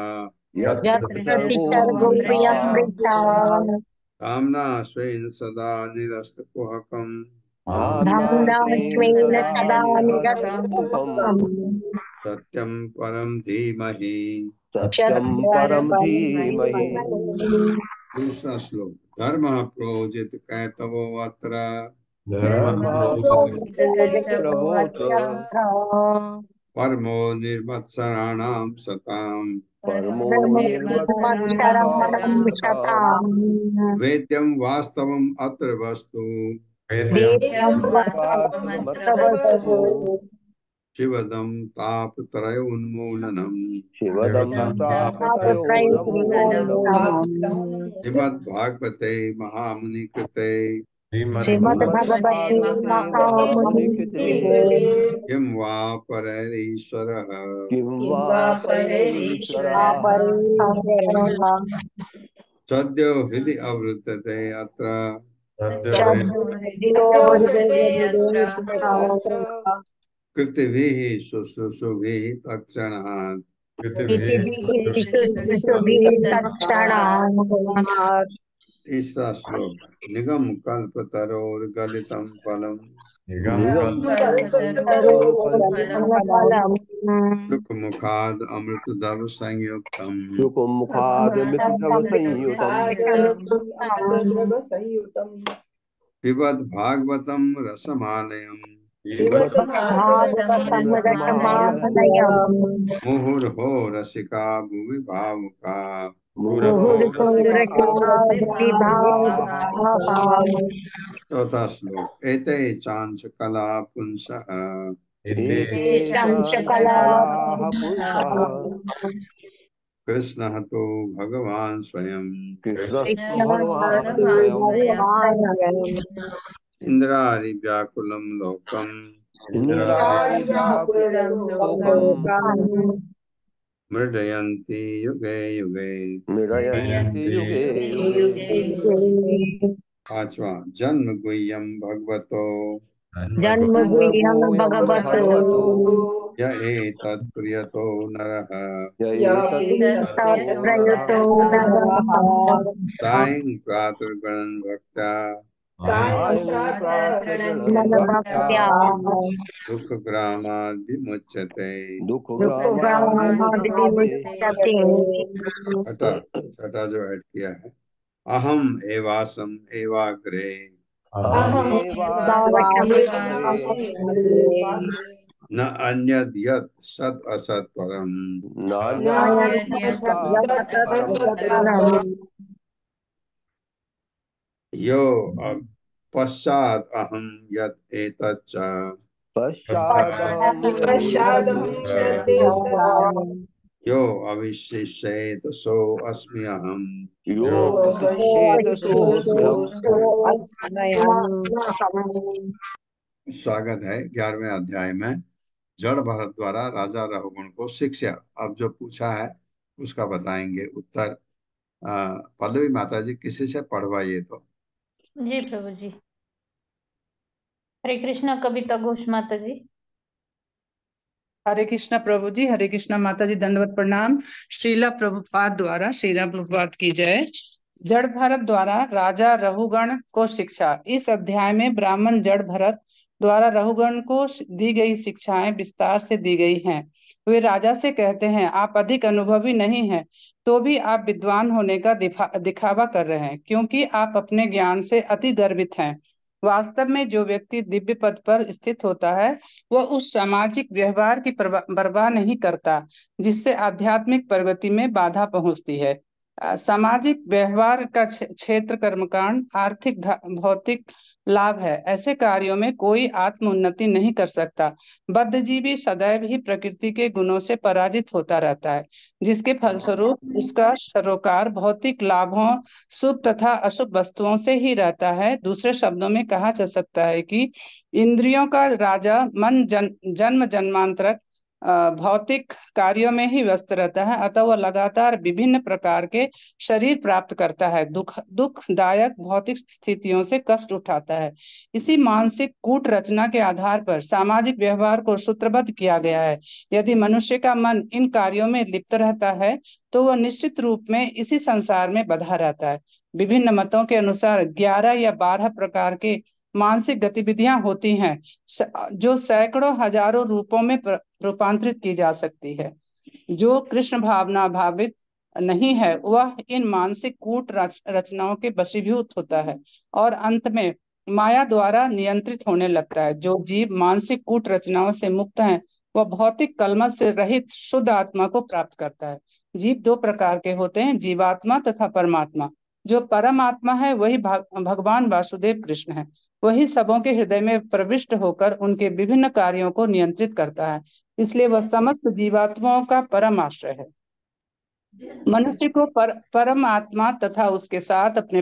यत्र त्रिसर्गो विअमृता कामना स्वेन सदा निरस्तकुहकम् धाम्ना स्वेन सदा निरस्तकुहकम् सत्यं परं धीमहि। सत्यं परं धीमहि। दूसरा श्लोक। धर्म प्रोजित कैतवो अत्र परमो निर्मत्सराणां सताम् वेद्यं वास्तवम् अत्र वस्तु शिवदं तापत्रयोन्मूलनम् श्रीमद्भागवते महामुनि कृते श्रीमद्भगवते महामुनि किं वा परैरीश्वरः सद्यो हृदि अवृद्धते अत्र कृतिभिः शुश्रूषुभिः तत्क्षणात्। तीसरा श्लोक। निगम कल्पतरोर्गलितं फलम् शुकमुखाद् अमृतद्रव संयुक्तम् पिबध् भागवतं रसमालयम् मुहुर्हो रसिका भुवि भावुका चौथा श्लोक। एते चांस कला पुंसः कृष्णः तो भगवान् स्वयं इंद्रारि व्याकुलं लोकम् मृडयन्ति युगे युगे। पांचवा। जन्म गुह्यं भगवतो य एतत् प्रियतो नरः सायं प्रातर्गणं भक्त्या दुःखग्रामाद् विमुच्यते। छठा जो ऐड किया है। अहम एवासम एवाग्रे न अन्यद् यत् सत् असत् परम्। यो पश्चात् अहं यत् एतत् च यो अविशिष्येत सो अस्मि अहम्। स्वागत है 11वें अध्याय में। जड़ भरत द्वारा राजा रहुगुण को शिक्षा। अब जो पूछा है उसका बताएंगे उत्तर। पल्लवी माता जी किसी से पढ़वाइए तो। जी प्रभु जी। हरे कृष्णा कविता घोष माता जी। हरे कृष्णा प्रभु जी। हरे कृष्णा माता जी। दंडवत प्रणाम। श्रीला प्रभुपाद द्वारा श्रीला प्रभुपाद की जय। जड़ भरत द्वारा राजा रहुगण को शिक्षा। इस अध्याय में ब्राह्मण जड़ भरत द्वारा रहुगण को दी गई शिक्षाएं विस्तार से दी गई हैं। वे राजा से कहते हैं, आप अधिक अनुभवी नहीं हैं, तो भी आप विद्वान होने का दिखावा कर रहे हैं, क्योंकि आप अपने ज्ञान से अति गर्वित हैं। वास्तव में जो व्यक्ति दिव्य पद पर स्थित होता है वह उस सामाजिक व्यवहार की परवाह नहीं करता जिससे आध्यात्मिक प्रगति में बाधा पहुंचती है। सामाजिक व्यवहार का क्षेत्र कर्मकांड आर्थिक भौतिक लाभ है। ऐसे कार्यों में कोई आत्म उन्नति नहीं कर सकता। बद्धजीवी सदैव ही प्रकृति के गुणों से पराजित होता रहता है, जिसके फलस्वरूप उसका सरोकार भौतिक लाभों, शुभ तथा अशुभ वस्तुओं से ही रहता है। दूसरे शब्दों में कहा जा सकता है कि इंद्रियों का राजा मन जन्म जन्मांतर भौतिक कार्यों में ही व्यस्त रहता है, अतः वह लगातार विभिन्न प्रकार के शरीर प्राप्त करता है, दुखदायक भौतिक स्थितियों से कष्ट उठाता है। इसी मानसिक कूट रचना के आधार पर सामाजिक व्यवहार को सूत्रबद्ध किया गया है। यदि मनुष्य का मन इन कार्यों में लिप्त रहता है तो वह निश्चित रूप में इसी संसार में बंधा रहता है। विभिन्न मतों के अनुसार 11 या 12 प्रकार के मानसिक गतिविधियां होती हैं, जो सैकड़ों हजारों रूपों में रूपांतरित की जा सकती है। जो कृष्ण भावना भावित नहीं है वह इन मानसिक कूट रचनाओं के वशीभूत होता है और अंत में माया द्वारा नियंत्रित होने लगता है। जो जीव मानसिक कूट रचनाओं से मुक्त है वह भौतिक कलमश से रहित शुद्ध आत्मा को प्राप्त करता है। जीव दो प्रकार के होते हैं, जीवात्मा तथा परमात्मा। जो परमात्मा है वही भगवान वासुदेव कृष्ण है। वही सबों के हृदय में प्रविष्ट होकर उनके विभिन्न कार्यों को नियंत्रित करता है, इसलिए वह समस्त जीवात्माओं का परम आश्रय है। मनुष्य को परमात्मा तथा उसके साथ अपने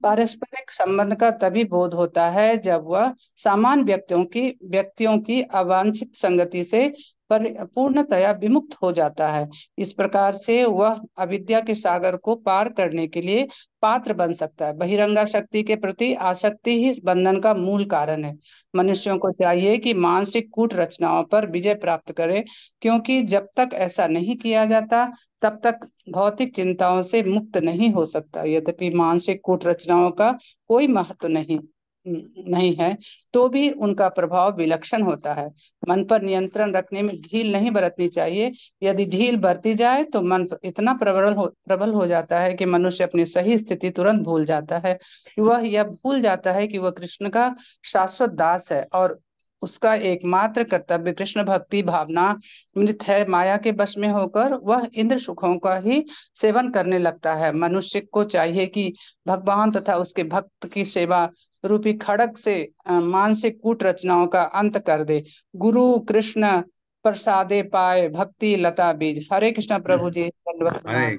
पारस्परिक संबंध का तभी बोध होता है जब वह सामान्य व्यक्तियों की अवांछित संगति से पूर्णतया विमुक्त हो जाता है। इस प्रकार से वह अविद्या के सागर को पार करने के लिए पात्र बन सकता है। बहिरंगा शक्ति के प्रति आसक्ति ही इस बंधन का मूल कारण है। मनुष्यों को चाहिए कि मानसिक कूट रचनाओं पर विजय प्राप्त करे, क्योंकि जब तक ऐसा नहीं किया जाता तब तक भौतिक चिंताओं से मुक्त नहीं हो सकता। यद्यपि मानसिक कूट रचनाओं का कोई महत्व नहीं है तो भी उनका प्रभाव विलक्षण होता है। मन पर नियंत्रण रखने में ढील नहीं बरतनी चाहिए। यदि ढील बरती जाए तो मन इतना प्रबल हो जाता है कि मनुष्य अपनी सही स्थिति तुरंत भूल जाता है। वह यह भूल जाता है कि वह कृष्ण का शाश्वत दास है और उसका एकमात्र कर्तव्य कृष्ण भक्ति भावना मृत है। माया के वश में होकर वह इंद्र सुखों का ही सेवन करने लगता है। मनुष्य को चाहिए कि भगवान तथा उसके भक्त की सेवा रूपी खड़ग से मानसिक कूट रचनाओं का अंत कर दे। गुरु कृष्ण प्रसादे पाए भक्ति लता बीज। हरे कृष्ण प्रभु जी, दंडवत हरे प्रणाम।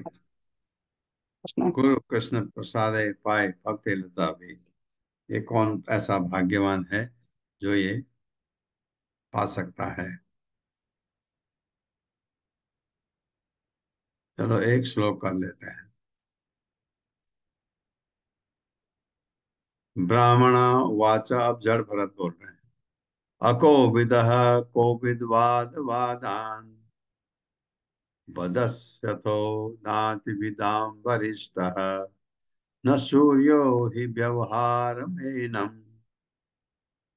कृष्ण गुरु कृष्ण प्रसाद पाए भक्ति लता भी। ये कौन ऐसा भाग्यवान है जो ये पा सकता है। चलो एक श्लोक कर लेते हैं। ब्राह्मण वाच, अब जड़ भरत बोल रहे हैं। अको विदः कोविद वाद वादान वदस्यथो नाति विदाम वरिष्ठः न सूर्यो हि व्यवहार मेनम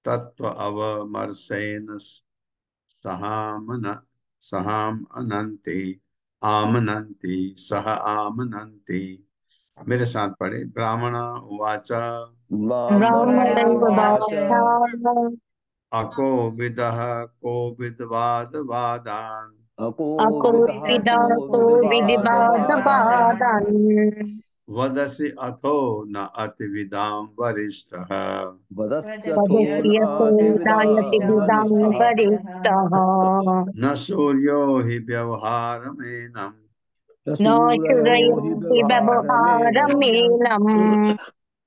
तत्व अवमर्शेन सहामन सहाम अनंति आमनंति सह आमनंति। मेरे साथ पढ़े। ब्राह्मण उवाच ब्राह्मणैर्वाच अको विदः कोविद वाद वादान अकोविदः को विदिवादवादान् वदसि अथो न अतिविदां वरिष्ठः वदस्यसो नायति विदां वरिष्ठः न सूर्यो हि व्यवहारमेनं न शूरयो हि व्यवहारमेनम्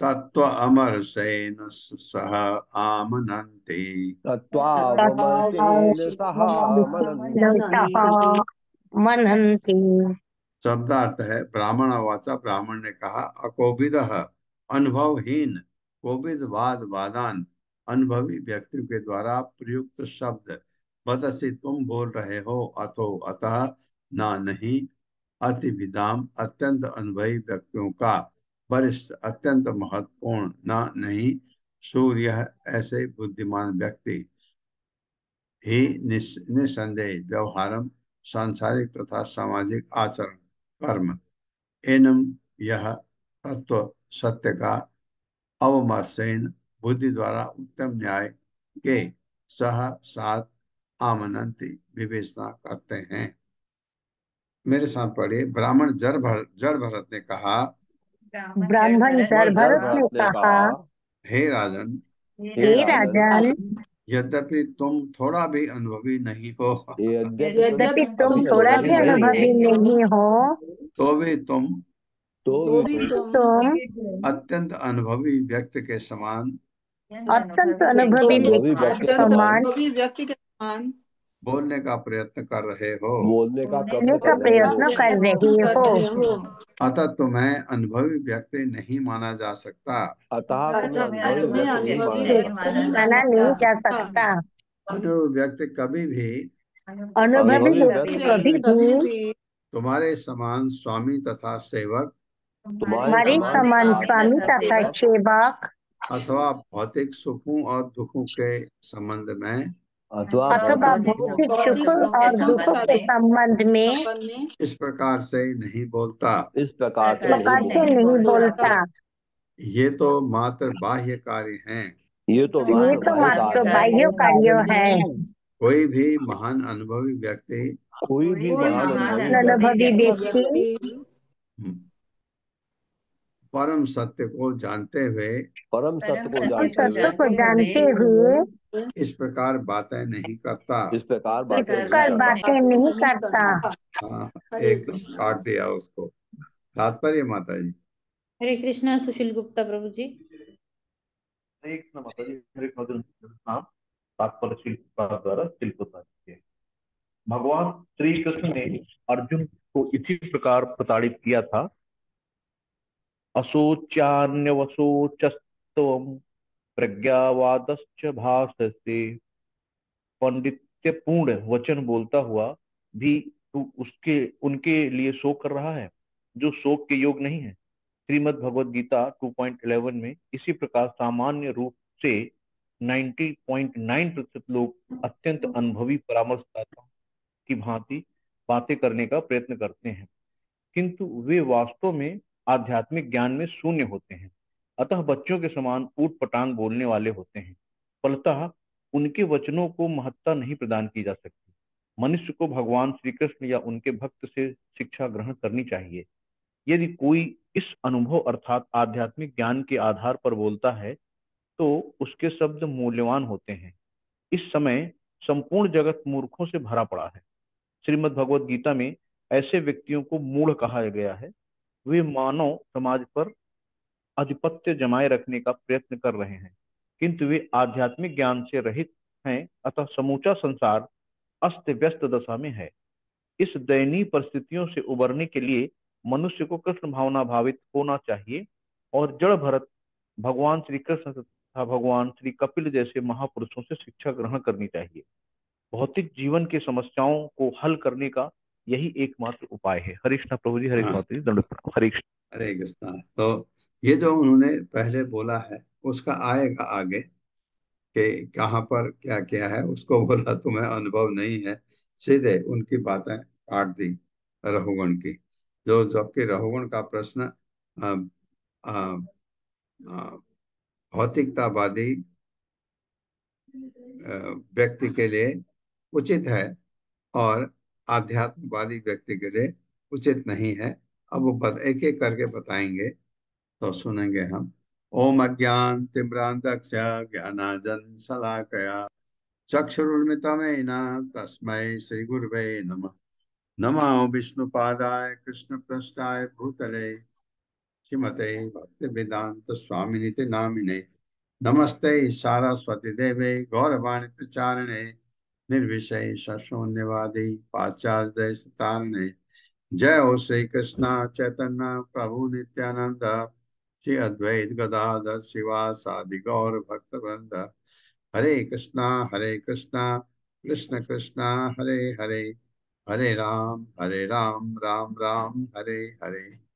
तत्त्व अमरसेन सह आमनन्ति। तत्त्वामर्शेन सह मनन्ति। शब्दार्थ है ब्राह्मण वाचा, ब्राह्मण ने कहा, अकोविद अनुभवहीन, कोविद वाद वादान, अनुभवी व्यक्तियों के द्वारा प्रयुक्त शब्द, बदसी तुम बोल रहे हो, अथो अतः, ना नहीं, अति विदाम अत्यंत अनुभवी व्यक्तियों का, वरिष्ठ अत्यंत महत्वपूर्ण, ना नहीं, सूर्य ऐसे बुद्धिमान व्यक्ति ही निसंदेह व्यवहारम सांसारिक तथा सामाजिक आचरण कर्म एनम यह तत्व सत्य का अवमर्शेन बुद्धि द्वारा उत्तम न्याय के सह साथ आमनंती विवेचना करते हैं। मेरे साथ पढ़िए। ब्राह्मण जड़ भरत ने कहा, ब्राह्मण जड़ जड़ भरत ने भरत ने कहा, कहा, हे राजन, हे हे राजन, राजन, यद्यपि तुम थोड़ा भी अनुभवी नहीं हो, यद्यपि तुम यद्यपि तुम अभी थोड़ा अनुभवी भी नहीं हो, अनुभवी नहीं हो, तो भी तुम तो भी तुम अत्यंत अनुभवी व्यक्ति के समान अत्यंत अनुभवी अनुभवी व्यक्ति के व्यक्ति के समान समान बोलने का प्रयत्न कर रहे हो। बोलने का बोलने प्रयत्न का कर रहे हो। प्रयत्न कर रहे हो। अतः तुम्हें अनुभवी व्यक्ति नहीं माना जा सकता। अतः तुम्हें अनुभवी व्यक्ति नहीं माना जा सकता। माना नहीं जा सकता। अनुभवी व्यक्ति कभी भी अनुभवी अनुभवी व्यक्ति व्यक्ति कभी भी तुम्हारे समान स्वामी तथा सेवक तुम्हारे हमारे समान समान स्वामी स्वामी तथा तथा सेवक सेवक अथवा भौतिक सुखों और दुखों के संबंध में अथवा अथवा भौतिक भौतिक सुख और दुख के संबंध में इस प्रकार से नहीं बोलता। इस प्रकार से नहीं प्रकार से बोलता। नहीं बोलता। ये तो मात्र बाह्य कार्य हैं। ये तो ये मात्र तो बाह्य मात्र कार्य है। बाह्य कार्य है। कोई भी महान अनुभवी व्यक्ति कोई भी महान अनुभवी अनुभवी व्यक्ति व्यक्ति परम सत्य को जानते हुए परम सत्य को और जानते सत्य हुए को जानते हुए इस प्रकार बातें नहीं करता। इस प्रकार इस बातें नहीं प्रकार करता। बातें नहीं करता। हाँ, एकदम काट दिया उसको। तात्पर्य माता जी। हरे कृष्णा सुशील गुप्ता प्रभु जी। हरे कृष्ण माता जी। हरे कृष्ण नाम तात्पर्य शिल्पकार द्वारा शिल्पकार किए। भगवान श्री कृष्ण ने अर्जुन को इसी प्रकार प्रताड़ित किया था। अशोच्यान्यवशोचस्तवम् प्रज्ञावादश्च भाषसे। पंडित्यपूर्ण वचन बोलता हुआ भी तू उसके उनके लिए शोक कर रहा है जो शोक के योग नहीं है। श्रीमद् भगवद गीता 2.11 में इसी प्रकार सामान्य रूप से 90.9% लोग अत्यंत अनुभवी परामर्शदाता की भांति बातें करने का प्रयत्न करते हैं, किंतु वे वास्तव में आध्यात्मिक ज्ञान में शून्य होते हैं, अतः बच्चों के समान ऊट पटांग बोलने वाले होते हैं। फलतः उनके वचनों को महत्ता नहीं प्रदान की जा सकती। मनुष्य को भगवान श्री कृष्ण या उनके भक्त से शिक्षा ग्रहण करनी चाहिए। यदि कोई इस अनुभव अर्थात आध्यात्मिक ज्ञान के आधार पर बोलता है तो उसके शब्द मूल्यवान होते हैं। इस समय संपूर्ण जगत मूर्खों से भरा पड़ा है। श्रीमद् भगवद गीता में ऐसे व्यक्तियों को मूढ़ कहा गया है। वे मानव समाज पर आधिपत्य जमाए रखने का प्रयत्न कर रहे हैं, किंतु वे आध्यात्मिक ज्ञान से रहित हैं, अतः समूचा संसार अस्त व्यस्त दशा में है। इस दयनीय परिस्थितियों से उबरने के लिए मनुष्य को कृष्ण भावना भावित होना चाहिए और जड़ भरत भगवान श्री कृष्ण तथा भगवान श्री कपिल जैसे महापुरुषों से शिक्षा ग्रहण करनी चाहिए। भौतिक जीवन की समस्याओं को हल करने का यही एकमात्र उपाय है। हरे कृष्ण प्रभु जी। हरे हाँ, माता जी। दंडवत प्रणाम। हरे कृष्ण। हरे कृष्णा। तो ये जो उन्होंने पहले बोला है उसका आएगा आगे कि कहाँ पर क्या क्या है। उसको बोला तुम्हें अनुभव नहीं है, सीधे उनकी बातें काट दी रहुगण की। जो जबकि रहुगण का प्रश्न अ, अ, अ, भौतिकतावादी व्यक्ति के लिए उचित है और आध्यात्मवादी व्यक्ति के लिए उचित नहीं है। अब वो एक एक करके बताएंगे तो सुनेंगे हम। ओम अज्ञान तिम्रांधक्ष ज्ञानाजन शलाकया चक्षुरुन्मिलितमेन तस्मै श्री गुरुवे नमः। नमो विष्णुपादाय कृष्णप्रेष्ठाय भूतले श्रीमते भक्तिवेदांत स्वामिनिति नामिने। नमस्ते सारस्वती देवे गौरवाणी प्रचारिणे निर्विशेष शून्यवादी पाश्चात्य देशतारिणे। जय हो श्री कृष्ण चैतन्य प्रभु नित्यानंद श्री अद्वैत गदाधर शिवासादि गौर भक्तवृंद। हरे कृष्णा कृष्ण कृष्णा हरे हरे, हरे राम राम राम हरे हरे।